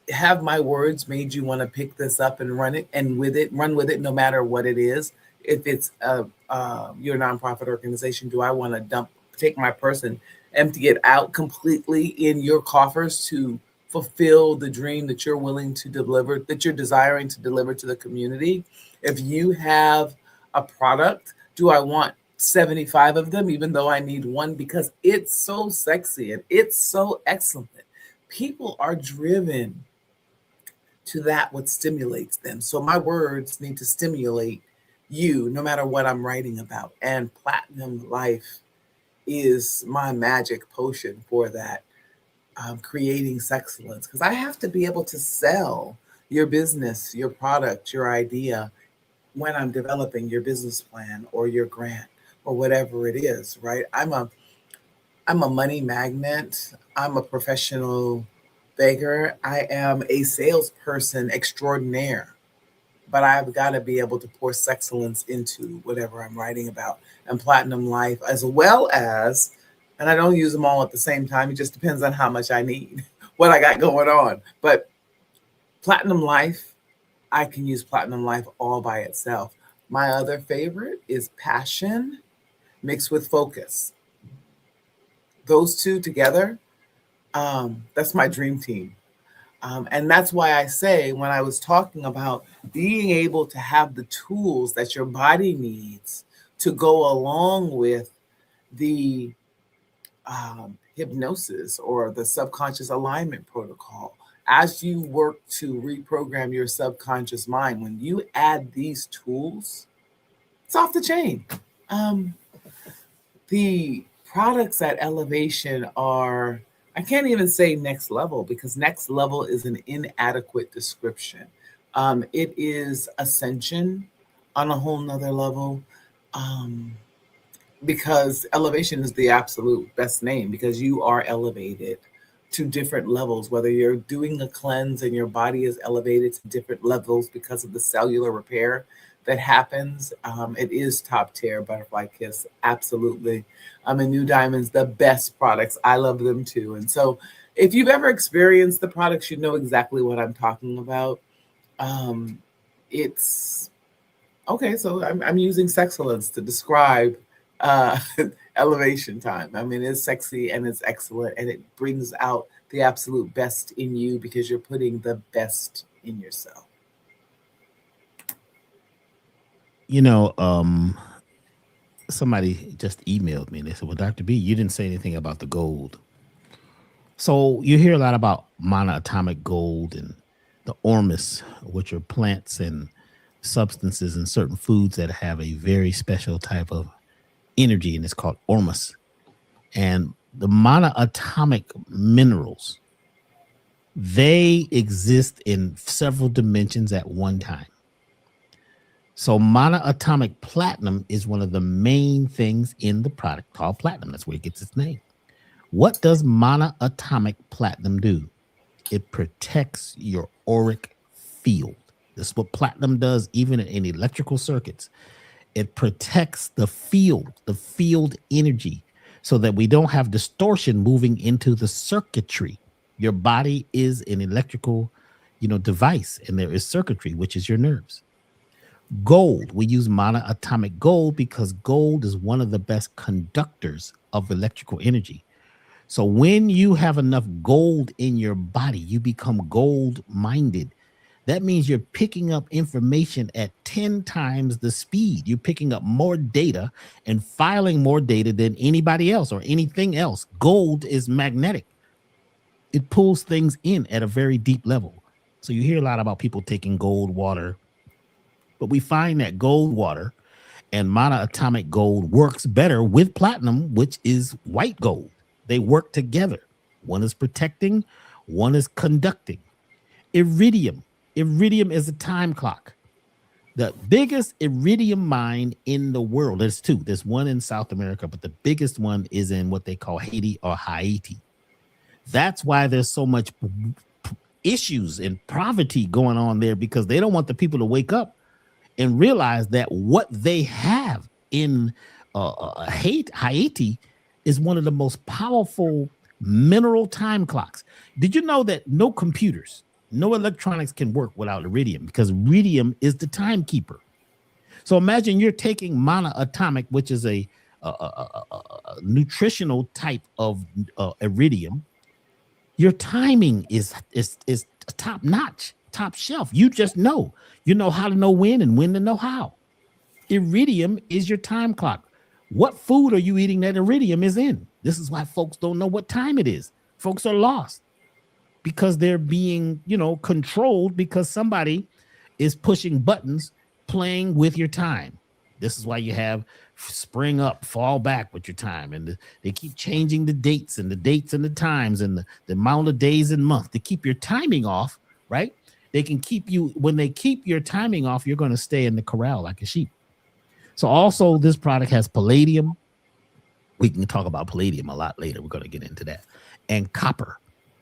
have my words made you want to pick this up and run it and with it run with it no matter what it is? If it's your nonprofit organization, do I want to take my purse and empty it out completely in your coffers to fulfill the dream that you're willing to deliver, that you're desiring to deliver to the community? If you have a product, do I want 75 of them even though I need one? Because it's so sexy and it's so excellent. People are driven to that what stimulates them. So my words need to stimulate you no matter what I'm writing about. And Platinum Life is my magic potion for that, creating sexcellence. Because I have to be able to sell your business, your product, your idea when I'm developing your business plan or your grant or whatever it is, right? I'm a money magnet. I'm a professional beggar. I am a salesperson extraordinaire, but I've got to be able to pour excellence into whatever I'm writing about. And Platinum Life, as well as, and I don't use them all at the same time. It just depends on how much I need what I got going on. But Platinum Life, I can use Platinum Life all by itself. My other favorite is Passion mixed with Focus. Those two together, that's my dream team. And that's why I say when I was talking about being able to have the tools that your body needs to go along with the hypnosis or the subconscious alignment protocol, as you work to reprogram your subconscious mind, when you add these tools, it's off the chain. The products at Elevation are, I can't even say next level because next level is an inadequate description. It is ascension on a whole nother level. Because Elevation is the absolute best name because you are elevated to different levels, whether you're doing a cleanse and your body is elevated to different levels because of the cellular repair that happens. It is top tier Butterfly Kiss, absolutely. And New Diamonds, the best products. I love them too. And so if you've ever experienced the products, you know exactly what I'm talking about. It's okay. So I'm using Sexcellence to describe uh, Elevation Time. I mean, it's sexy and it's excellent, and it brings out the absolute best in you because you're putting the best in yourself. You know, somebody just emailed me and they said, "Well, Dr. B, you didn't say anything about the gold." So you hear a lot about monoatomic gold and the ormus, which are plants and substances and certain foods that have a very special type of energy, and it's called ormus. And the monoatomic minerals, they exist in several dimensions at one time. So monoatomic platinum is one of the main things in the product called platinum. That's where it gets its name. What does monoatomic platinum do? It protects your auric field. This is what platinum does, even in electrical circuits. It protects the field energy, so that we don't have distortion moving into the circuitry. Your body is an electrical, device, and there is circuitry, which is your nerves. Gold, we use monoatomic gold because gold is one of the best conductors of electrical energy. So when you have enough gold in your body, you become gold minded. That means you're picking up information at 10 times the speed. You're picking up more data and filing more data than anybody else or anything else. Gold is magnetic. It pulls things in at a very deep level. So you hear a lot about people taking gold water, but we find that gold water and monoatomic gold works better with platinum, which is white gold. They work together. One is protecting, one is conducting. Iridium. Iridium is a time clock. The biggest iridium mine in the world, there's two. There's one in South America, but the biggest one is in what they call Haiti or Haiti. That's why there's so much issues and poverty going on there, because they don't want the people to wake up and realize that what they have in Haiti is one of the most powerful mineral time clocks. Did you know that no computers, no electronics can work without iridium, because iridium is the timekeeper? So imagine you're taking monoatomic, which is a nutritional type of iridium. Your timing is top notch, top shelf. You just know. You know how to know when and when to know how. Iridium is your time clock. What food are you eating that iridium is in? This is why folks don't know what time it is. Folks are lost because they're being, controlled, because somebody is pushing buttons, playing with your time. This is why you have spring up, fall back with your time. And they keep changing the dates and the times and the amount of days and months to keep your timing off, right? They can keep you, when they keep your timing off, you're going to stay in the corral like a sheep. So also this product has palladium. We can talk about palladium a lot later. We're going to get into that. And copper.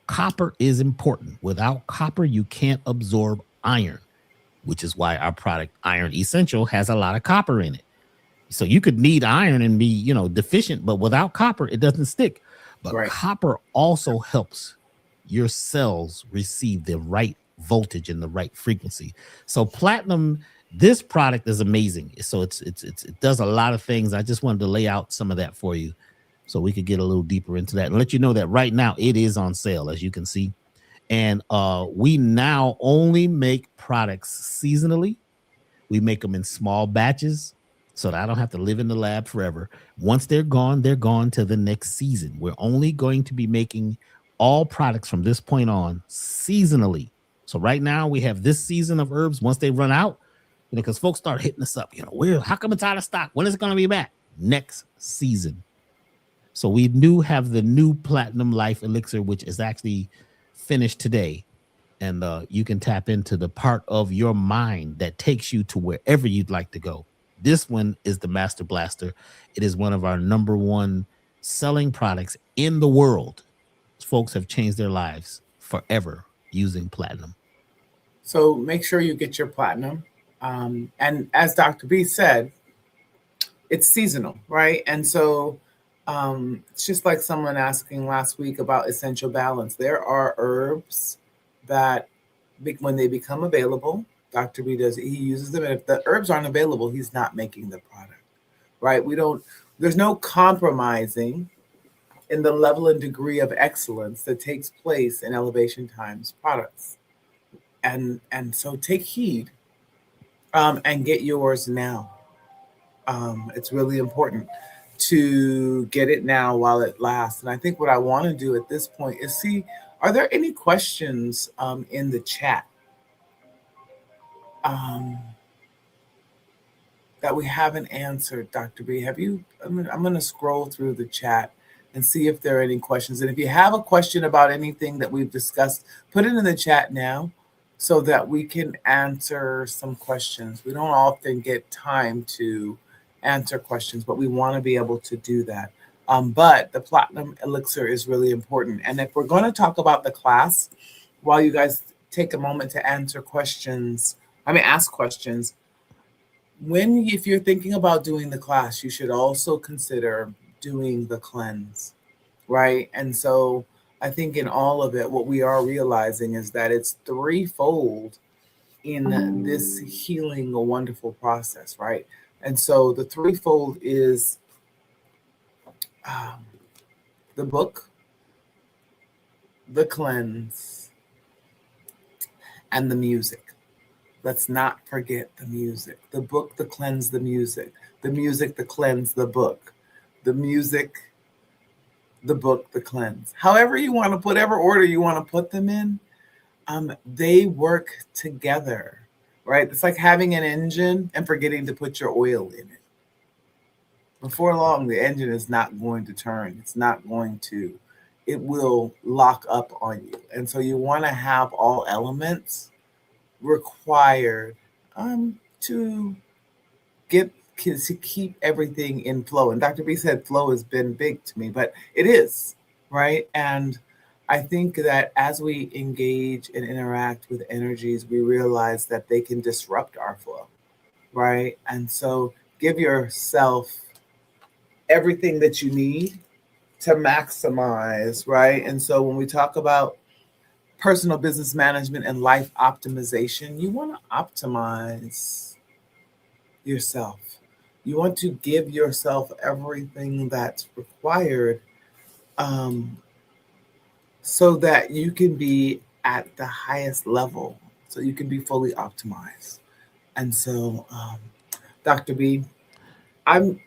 Copper is important. Without copper, you can't absorb iron, which is why our product Iron Essential has a lot of copper in it. So you could need iron and be, deficient, but without copper, it doesn't stick. But right. Copper also helps your cells receive the right voltage and the right frequency. So platinum, this product is amazing. So it does a lot of things. I just wanted to lay out some of that for you so we could get a little deeper into that and let you know that right now it is on sale, as you can see. And we now only make products seasonally. We make them in small batches so that I don't have to live in the lab forever. Once they're gone to the next season. We're only going to be making all products from this point on seasonally. So right now we have this season of herbs. Once they run out, because folks start hitting us up, how come it's out of stock? When is it going to be back? Next season. So we do have the new Platinum Life Elixir, which is actually finished today. And you can tap into the part of your mind that takes you to wherever you'd like to go. This one is the Master Blaster. It is one of our #1 selling products in the world. Folks have changed their lives forever using platinum. So make sure you get your platinum. And as Dr. B said, it's seasonal, right? And so it's just like someone asking last week about essential balance. There are herbs that when they become available, Dr. B he uses them. And if the herbs aren't available, he's not making the product, right? There's no compromising in the level and degree of excellence that takes place in Elevation Times products. And so take heed and get yours now. It's really important to get it now while it lasts. And I think what I want to do at this point is see, are there any questions in the chat that we haven't answered, Dr. B? Have you? I'm going to scroll through the chat and see if there are any questions. And if you have a question about anything that we've discussed, put it in the chat now so that we can answer some questions. We don't often get time to answer questions, but we want to be able to do that. But the Platinum Elixir is really important. And if we're going to talk about the class, while you guys take a moment to ask questions, if you're thinking about doing the class, you should also consider doing the cleanse, right? And so I think in all of it, what we are realizing is that it's threefold in this healing, a wonderful process, right? And so the threefold is the book, the cleanse, and the music. Let's not forget the music. The book, the cleanse, the music. The music, the cleanse, the book. The music, the book, the cleanse. However you want to, whatever order you want to put them in, they work together, right? It's like having an engine and forgetting to put your oil in it. Before long, the engine is not going to turn. It will lock up on you. And so you want to have all elements required to keep everything in flow. And Dr. B said flow has been big to me, but it is, right? And I think that as we engage and interact with energies, we realize that they can disrupt our flow, right? And so give yourself everything that you need to maximize, right? And so when we talk about personal business management and life optimization, you want to optimize yourself. You want to give yourself everything that's required so that you can be at the highest level, so you can be fully optimized. And so, Dr. B, I'm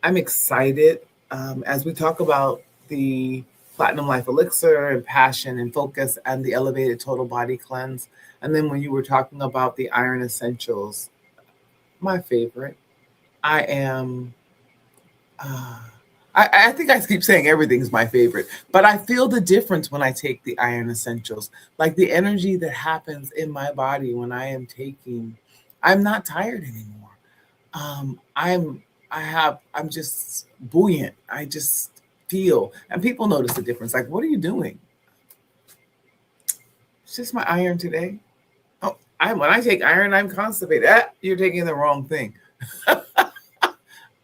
excited as we talk about the Platinum Life Elixir and Passion and Focus and the Elevated Total Body Cleanse. And then when you were talking about the Iron Essentials, my favorite, I am, I think I keep saying everything's my favorite, but I feel the difference when I take the Iron Essentials, like the energy that happens in my body when I am taking, I'm not tired anymore. I'm just buoyant. I just feel, and people notice the difference. Like, what are you doing? It's just my iron today. Oh, when I take iron, I'm constipated. You're taking the wrong thing.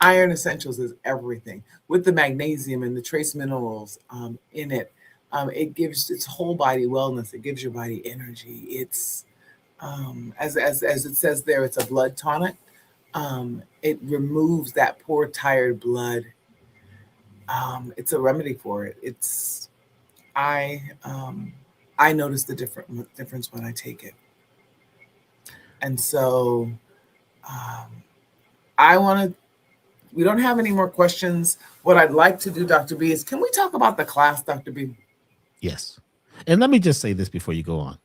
Iron Essentials is everything with the magnesium and the trace minerals in it. It gives its whole body wellness. It gives your body energy. It's as it says there, it's a blood tonic. It removes that poor, tired blood. It's a remedy for it. It's I I notice the difference when I take it, and so um, I want to. We don't have any more questions. What I'd like to do, Dr. B, is can we talk about the class, Dr. B? Yes. And let me just say this before you go on.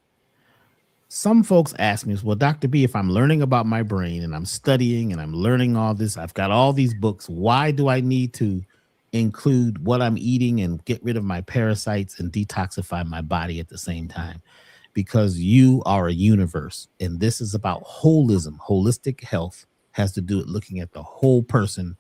Some folks ask me, well, Dr. B, if I'm learning about my brain and I'm studying and I'm learning all this, I've got all these books, why do I need to include what I'm eating and get rid of my parasites and detoxify my body at the same time? Because you are a universe, and this is about holism. Holistic health has to do with looking at the whole person.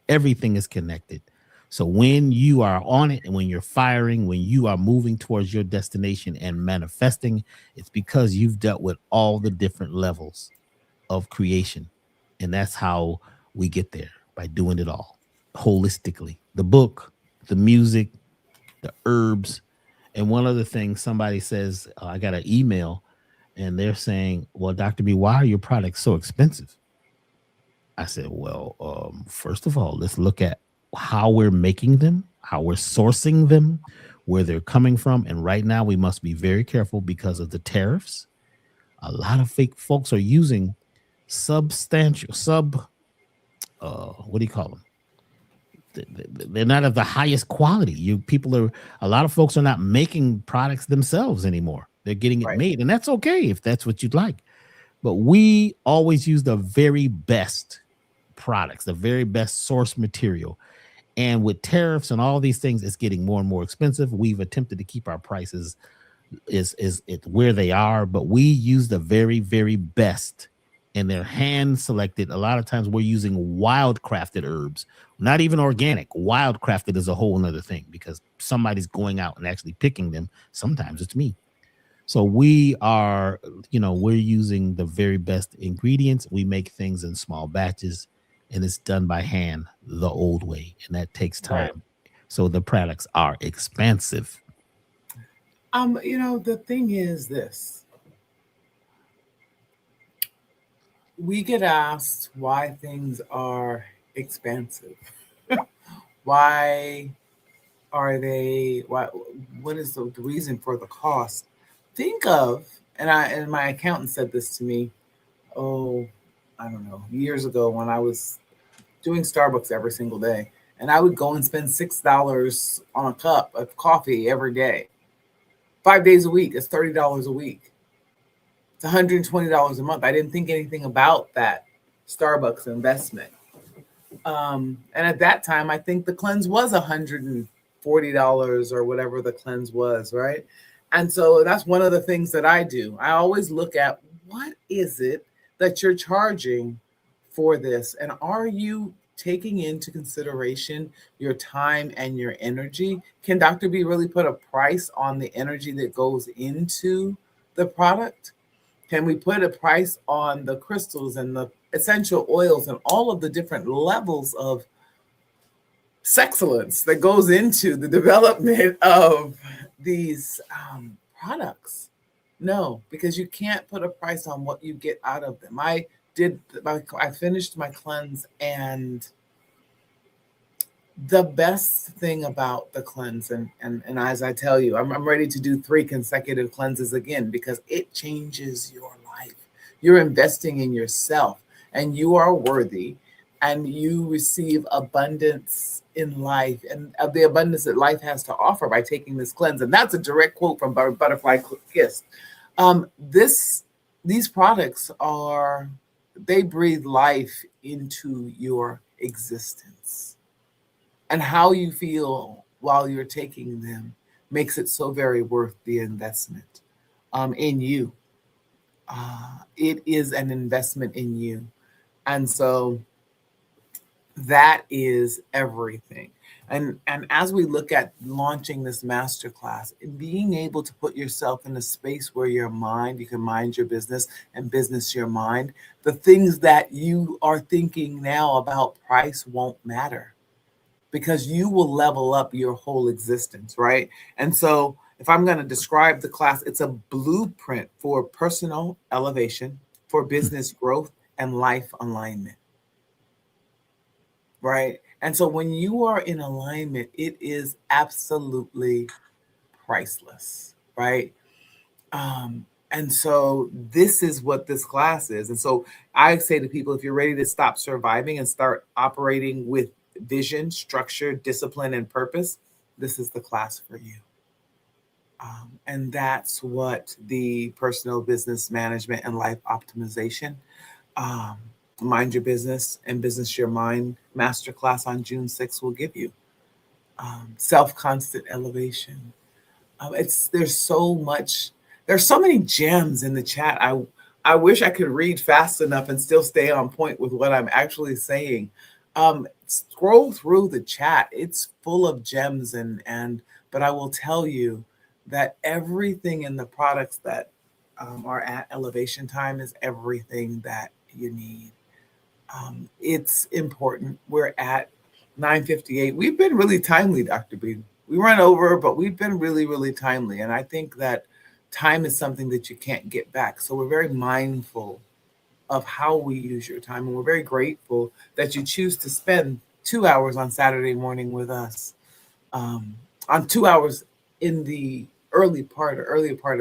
Everything is connected. So when you are on it and when you're firing, when you are moving towards your destination and manifesting, it's because you've dealt with all the different levels of creation. And that's how we get there, by doing it all holistically. The book, the music, the herbs. And one other thing, somebody says, I got an email and they're saying, well, Dr. B, why are your products so expensive? I said, well, first of all, let's look at how we're making them, how we're sourcing them, where they're coming from. And right now, we must be very careful because of the tariffs. A lot of fake folks are using what do you call them? They're not of the highest quality. A lot of folks are not making products themselves anymore. They're getting it Right. made, and that's okay if that's what you'd like. But we always use the very best products, the very best source material. And with tariffs and all these things, it's getting more and more expensive. We've attempted to keep our prices is it where they are, but we use the very, very best, and they're hand selected. A lot of times we're using wild crafted herbs, not even organic. Wild crafted is a whole nother thing because somebody's going out and actually picking them. Sometimes it's me. So we are, we're using the very best ingredients. We make things in small batches, and it's done by hand the old way, and that takes Right. time. So the products are expensive. The thing is this. We get asked why things are expensive. Why are they what is the reason for the cost? Think of and my accountant said this to me, oh, I don't know, years ago when I was doing Starbucks every single day. And I would go and spend $6 on a cup of coffee every day. 5 days a week. It's $30 a week. It's $120 a month. I didn't think anything about that Starbucks investment. And at that time, I think the cleanse was $140 or whatever the cleanse was, right? And so that's one of the things that I do. I always look at what is it that you're charging for this? And are you taking into consideration your time and your energy? Can Dr. B really put a price on the energy that goes into the product? Can we put a price on the crystals and the essential oils and all of the different levels of sexcellence that goes into the development of these products? No, because you can't put a price on what you get out of them. I finished my cleanse, and the best thing about the cleanse, and as I tell you, I'm ready to do 3 consecutive cleanses again because it changes your life. You're investing in yourself, and you are worthy, and you receive abundance in life and of the abundance that life has to offer by taking this cleanse. And that's a direct quote from Butterfly Kiss. This These products they breathe life into your existence. And how you feel while you're taking them makes it so very worth the investment in you. It is an investment in you. And so that is everything. And as we look at launching this masterclass, being able to put yourself in a space where you can mind your business and business your mind, the things that you are thinking now about price won't matter because you will level up your whole existence, right? And so, if I'm going to describe the class, it's a blueprint for personal elevation, for business growth, and life alignment, right? And so, when you are in alignment, it is absolutely priceless, right? And so this is what this class is. And so I say to people, if you're ready to stop surviving and start operating with vision, structure, discipline, and purpose, this is the class for you. And that's what the personal business management and life optimization, um, mind your business and business your mind masterclass on June 6th will give you. Self constant elevation. It's there's so much. There's so many gems in the chat. I wish I could read fast enough and still stay on point with what I'm actually saying. Scroll through the chat. It's full of gems and but I will tell you that everything in the products that are at Elevation Time is everything that you need. It's important. We're at 9:58. We've been really timely, Dr. B. We run over, but we've been really, really timely. And I think that time is something that you can't get back. So we're very mindful of how we use your time. And we're very grateful that you choose to spend 2 hours on Saturday morning with us, um, on 2 hours in the earlier part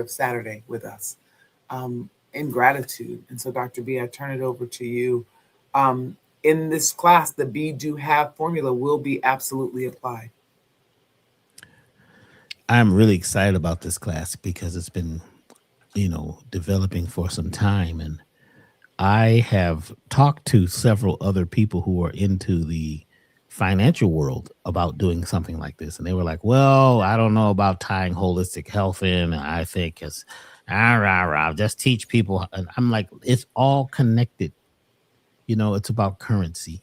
of Saturday with us, in gratitude. And so, Dr. B, I turn it over to you. In this class, the be, do, have formula will be absolutely applied. I'm really excited about this class because it's been, developing for some time. And I have talked to several other people who are into the financial world about doing something like this. And they were like, well, I don't know about tying holistic health in. I think it's, just teach people. And I'm like, it's all connected. It's about currency.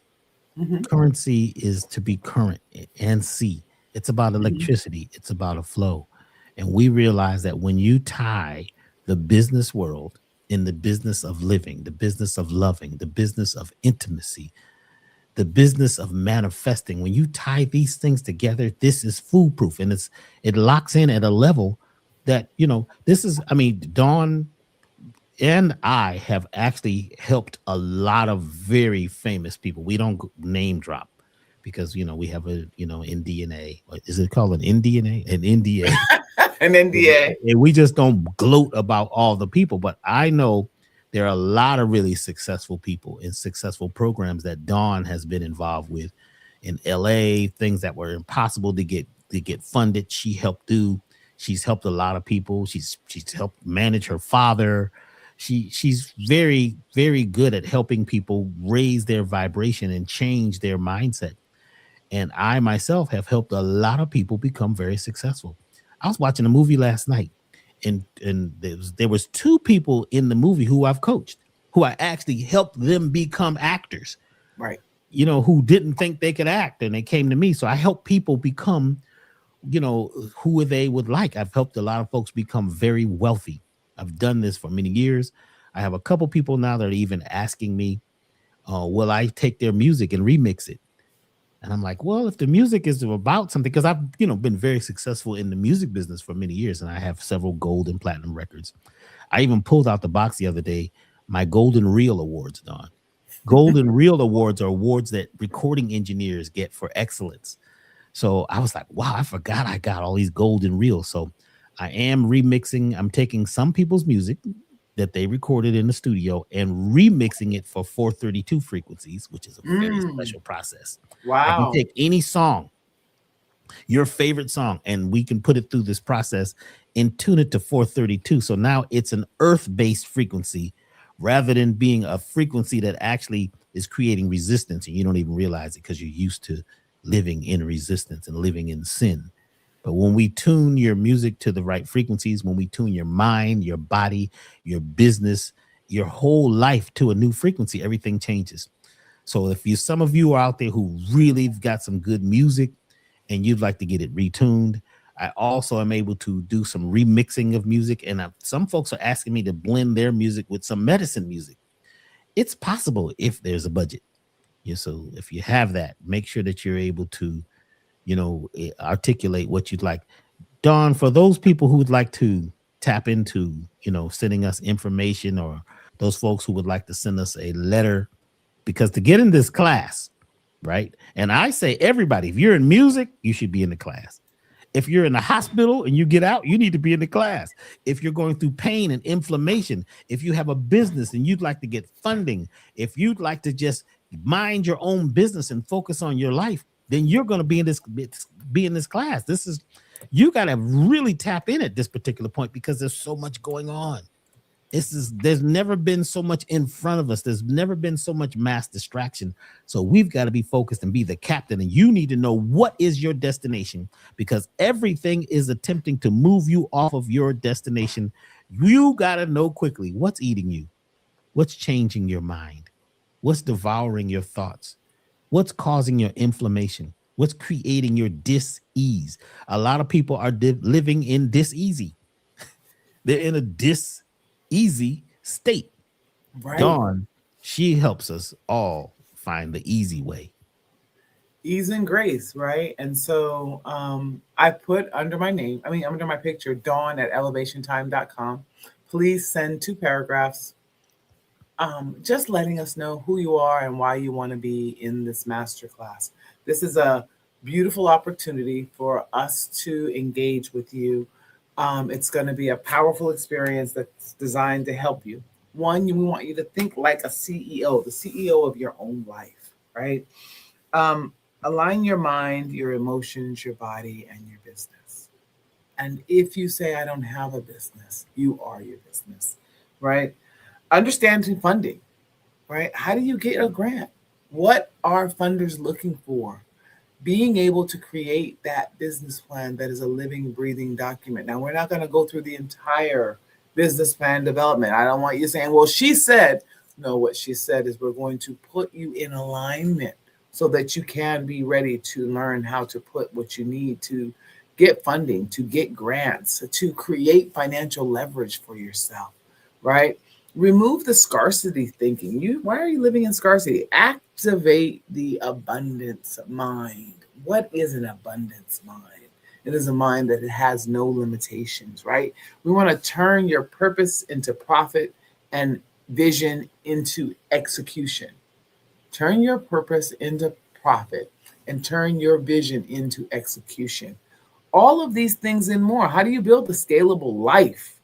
Mm-hmm. Currency is to be current and see. It's about Mm-hmm. electricity. It's about a flow. And we realize that when you tie the business world in the business of living, the business of loving, the business of intimacy, the business of manifesting, when you tie these things together, this is foolproof, and it locks in at a level that, this is, Dawn and I have actually helped a lot of very famous people. We don't name drop because we have a NDNA. What is it called? An NDNA? An NDA. An NDA. And we just don't gloat about all the people, but I know there are a lot of really successful people in successful programs that Dawn has been involved with in LA, things that were impossible to get funded. She helped do. She's helped a lot of people. She's helped manage her father. She's very, very good at helping people raise their vibration and change their mindset. And I myself have helped a lot of people become very successful. I was watching a movie last night, and there was two people in the movie who I've coached, who I actually helped them become actors, Right. who didn't think they could act, and they came to me. So I help people become, who they would like. I've helped a lot of folks become very wealthy. I've done this for many years. I have a couple people now that are even asking me, will I take their music and remix it? And I'm like, well, if the music is about something, because I've, been very successful in the music business for many years, and I have several gold and platinum records. I even pulled out the box the other day, my Golden Reel Awards, Don. Golden Reel Awards are awards that recording engineers get for excellence. So I was like, wow, I forgot I got all these golden reels. So I am remixing. I'm taking some people's music that they recorded in the studio and remixing it for 432 frequencies, which is a very Mm. special process. I can Wow. take any song, your favorite song, and we can put it through this process and tune it to 432. So now it's an earth-based frequency rather than being a frequency that actually is creating resistance, and you don't even realize it because you're used to living in resistance and living in sin. But when we tune your music to the right frequencies, when we tune your mind, your body, your business, your whole life to a new frequency, everything changes. So if some of you are out there who really got some good music and you'd like to get it retuned, I also am able to do some remixing of music. And some folks are asking me to blend their music with some medicine music. It's possible if there's a budget. Yeah, so if you have that, make sure that you're able to articulate what you'd like. Dawn, for those people who would like to tap into, sending us information, or those folks who would like to send us a letter, because to get in this class, right? And I say, everybody, if you're in music, you should be in the class. If you're in the hospital and you get out, you need to be in the class. If you're going through pain and inflammation, if you have a business and you'd like to get funding, if you'd like to just mind your own business and focus on your life, then you're going to be in this class. You got to really tap in at this particular point, because there's so much going on. There's never been so much in front of us. There's never been so much mass distraction. So we've got to be focused and be the captain. And you need to know what is your destination, because everything is attempting to move you off of your destination. You got to know quickly what's eating you, what's changing your mind, what's devouring your thoughts, what's causing your inflammation, what's creating your dis-ease. A lot of people are living in dis-easy. They're in a dis-easy state. Right. Dawn, she helps us all find the easy way. Ease and grace, right? And so I put under my name, under my picture, Dawn at elevationtime.com. Please send 2 paragraphs, just letting us know who you are and why you want to be in this masterclass. This is a beautiful opportunity for us to engage with you. It's going to be a powerful experience that's designed to help you. One, we want you to think like a CEO, the CEO of your own life, right? Align your mind, your emotions, your body, and your business. And if you say, I don't have a business, you are your business, right? Understanding funding, right? How do you get a grant? What are funders looking for? Being able to create that business plan that is a living, breathing document. Now, we're not going to go through the entire business plan development. I don't want you saying, well, she said. No, what she said is we're going to put you in alignment so that you can be ready to learn how to put what you need to get funding, to get grants, to create financial leverage for yourself, right? Remove the scarcity thinking. Why are you living in scarcity? Activate the abundance mind. What is an abundance mind? It is a mind that has no limitations, right? We want to turn your purpose into profit and vision into execution. Turn your purpose into profit and turn your vision into execution. All of these things and more. How do you build a scalable life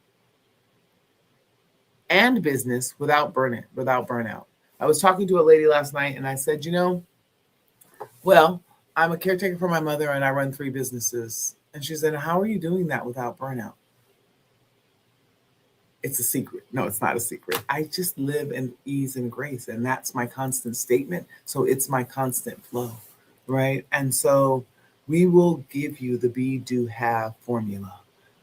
and business without burnout? I was talking to a lady last night and I said, well, I'm a caretaker for my mother and I run 3 businesses. And she said, how are you doing that without burnout? It's a secret. No, it's not a secret. I just live in ease and grace. And that's my constant statement. So it's my constant flow, right? And so we will give you the be, do, have formula,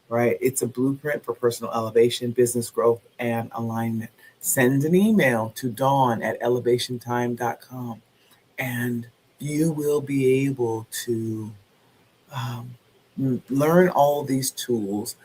right? It's a blueprint for personal elevation, business growth, and alignment. Send an email to Dawn at elevationtime.com and you will be able to learn all these tools.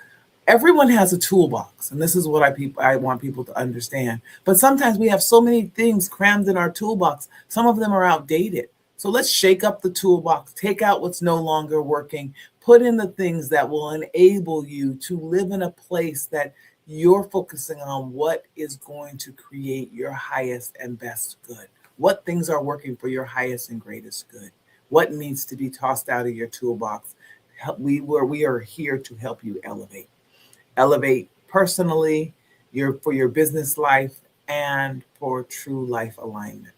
Everyone has a toolbox, and this is what I want people to understand. But sometimes we have so many things crammed in our toolbox. Some of them are outdated. So let's shake up the toolbox, take out what's no longer working, put in the things that will enable you to live in a place that you're focusing on what is going to create your highest and best good. What things are working for your highest and greatest good? What needs to be tossed out of your toolbox? We are here to help you elevate. Elevate personally, for your business life, and for true life alignment.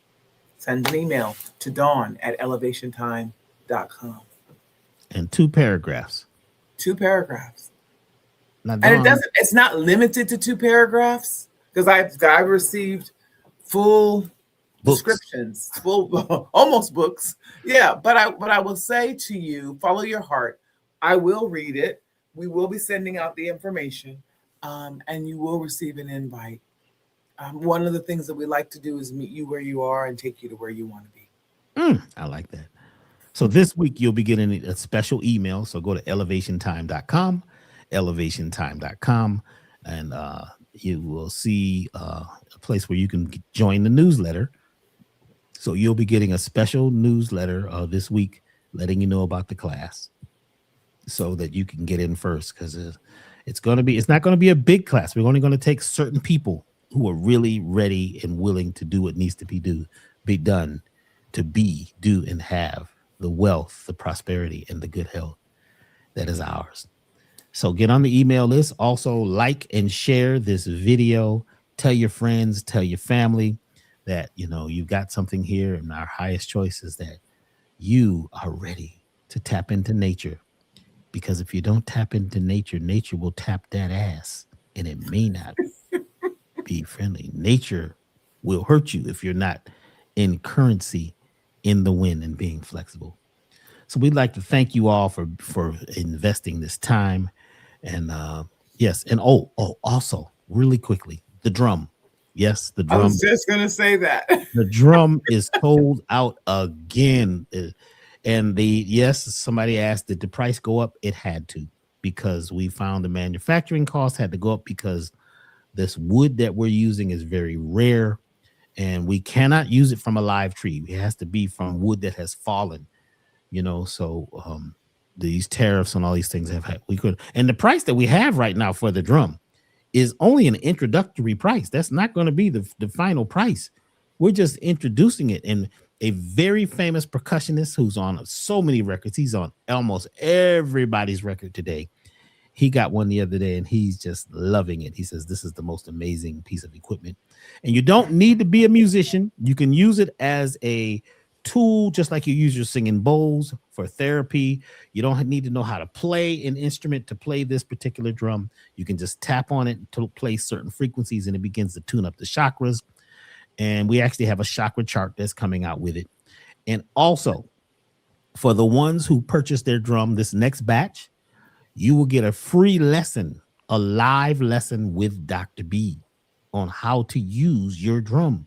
Send an email to Dawn at elevationtime.com. And 2 paragraphs. 2 paragraphs. Now, and it's not limited to 2 paragraphs, because I've received full books. descriptions, full almost books. Yeah, but I will say to you, follow your heart. I will read it. We will be sending out the information, and you will receive an invite. One of the things that we like to do is meet you where you are and take you to where you want to be. I like that. So this week you'll be getting a special email. So go to elevationtime.com, elevationtime.com, and you will see a place where you can join the newsletter. So you'll be getting a special newsletter this week letting you know about the class so that you can get in first, because it's not going to be a big class. We're only going to take certain people who are really ready and willing to do what needs to be done to do and have the wealth, the prosperity, and the good health that is ours. So get on the email list. Also, like and share this video. Tell your friends, tell your family that you've got something here, and our highest choice is that you are ready to tap into nature. Because if you don't tap into nature, nature will tap that ass, and it may not be friendly. Nature will hurt you if you're not in currency in the wind and being flexible. So we'd like to thank you all for investing this time. And yes, and also really quickly, the drum. Yes, the I drum. was just gonna say that. The drum is sold out again. And somebody asked, did the price go up? It had to, because we found the manufacturing cost had to go up because this wood that we're using is very rare, and we cannot use it from a live tree. It has to be from wood that has fallen, so these tariffs and all these things and the price that we have right now for the drum is only an introductory price. That's not going to be the final price. We're just introducing it. And a very famous percussionist who's on so many records, he's on almost everybody's record today. He got one the other day and he's just loving it. He says, this is the most amazing piece of equipment. And you don't need to be a musician. You can use it as a tool, just like you use your singing bowls for therapy. You don't need to know how to play an instrument to play this particular drum. You can just tap on it to play certain frequencies, and it begins to tune up the chakras. And we actually have a chakra chart that's coming out with it. And also, for the ones who purchase their drum, this next batch, you will get a free lesson, a live lesson with Doctah B on how to use your drum.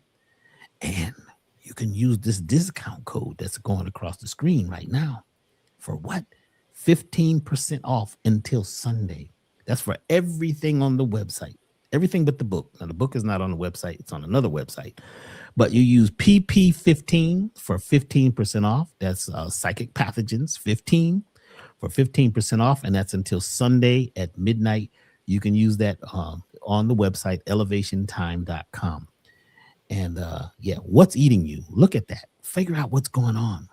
And you can use this discount code that's going across the screen right now for what? 15% off until Sunday. That's for everything on the website, everything but the book. Now, the book is not on the website. It's on another website. But you use PP15 for 15% off. That's Psychic Pathogens 15 for 15% off. And that's until Sunday at midnight. You can use that on the website, elevationtime.com. And what's eating you? Look at that. Figure out what's going on.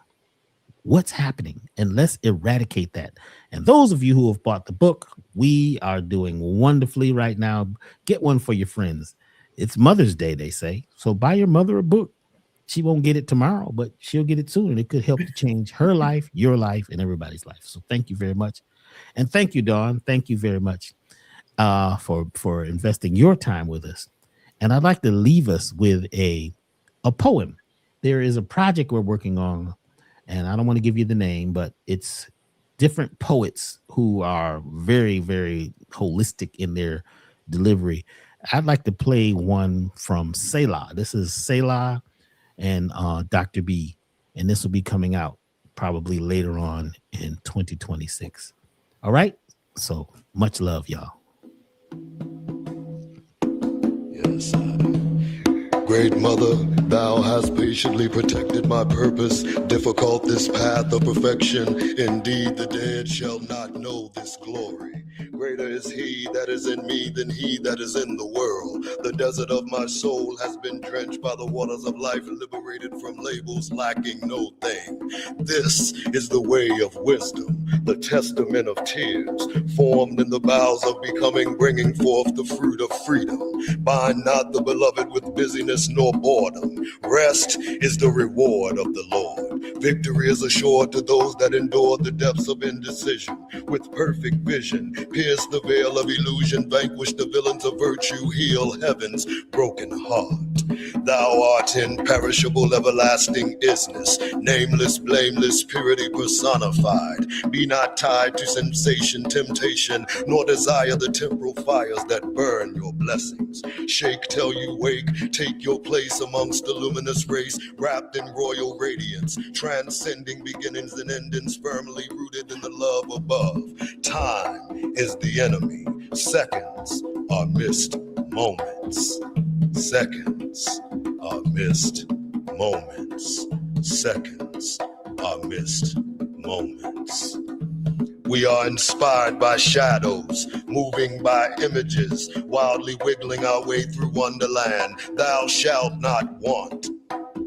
What's happening? And let's eradicate that. And those of you who have bought the book, we are doing wonderfully right now. Get one for your friends. It's Mother's Day, they say. So buy your mother a book. She won't get it tomorrow, but she'll get it soon. And it could help to change her life, your life, and everybody's life. So thank you very much. And thank you, Dawn. Thank you very much for investing your time with us. And I'd like to leave us with a poem. There is a project we're working on, and I don't want to give you the name, but it's different poets who are very, very holistic in their delivery. I'd like to play one from Selah. This is Selah and Doctah B, and this will be coming out probably later on in 2026. All right? So much love, y'all. Yes, Great Mother, thou hast patiently protected my purpose. Difficult this path of perfection. Indeed, the dead shall not know this glory. Greater is he that is in me than he that is in the world. The desert of my soul has been drenched by the waters of life, liberated from labels, lacking no thing. This is the way of wisdom, the testament of tears, formed in the bowels of becoming, bringing forth the fruit of freedom. Bind not the beloved with busyness nor boredom. Rest is the reward of the Lord. Victory is assured to those that endure the depths of indecision. With perfect vision, pierce the veil of illusion, vanquish the villains of virtue, heal heaven's broken heart. Thou art imperishable, everlasting isness, nameless, blameless, purity personified. Be not tied to sensation, temptation, nor desire the temporal fires that burn your blessings. Shake till you wake, take your place amongst the luminous race, wrapped in royal radiance, transcending beginnings and endings, firmly rooted in the love above. Time is the enemy. Seconds are missed moments. Seconds are missed moments. Seconds are missed moments. We are inspired by shadows, moving by images, wildly wiggling our way through wonderland. Thou shalt not want.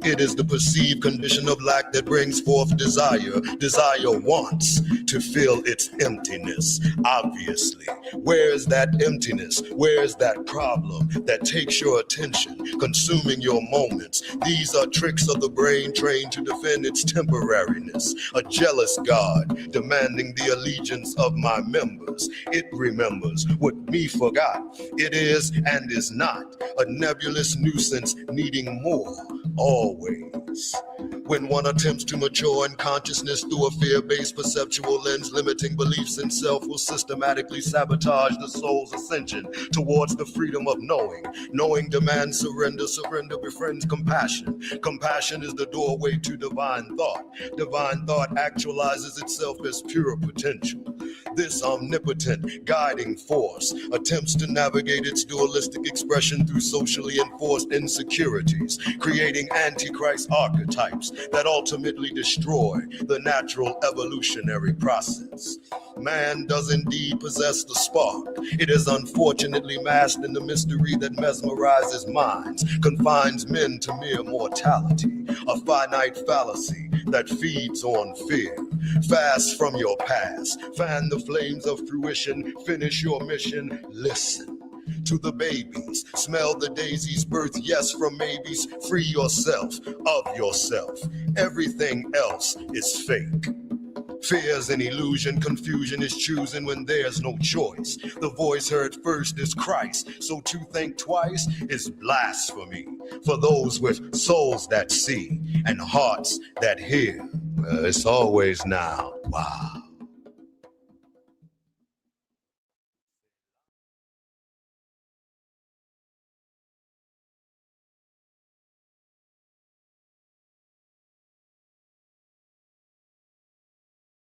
It is the perceived condition of lack that brings forth desire. Desire wants to fill its emptiness. Obviously, where's that emptiness? Where's that problem that takes your attention, consuming your moments? These are tricks of the brain trained to defend its temporariness. A jealous God demanding the allegiance of my members. It remembers what me forgot. It is and is not a nebulous nuisance needing more. Always. When one attempts to mature in consciousness through a fear-based perceptual lens, limiting beliefs in self will systematically sabotage the soul's ascension towards the freedom of knowing. Knowing demands surrender. Surrender befriends compassion. Compassion is the doorway to divine thought. Divine thought actualizes itself as pure potential. This omnipotent guiding force attempts to navigate its dualistic expression through socially enforced insecurities, creating antichrist archetypes that ultimately destroy the natural evolutionary process. Man does indeed possess the spark. It is unfortunately masked in the mystery that mesmerizes minds, confines men to mere mortality, a finite fallacy that feeds on fear. Fast from your past, fan the flames of fruition, finish your mission, listen to the babies, smell the daisies, birth yes from maybes, free yourself of yourself. Everything else is fake. Fear's an illusion, confusion is choosing when there's no choice. The voice heard first is Christ, so to think twice is blasphemy. For those with souls that see and hearts that hear, it's always now. Wow.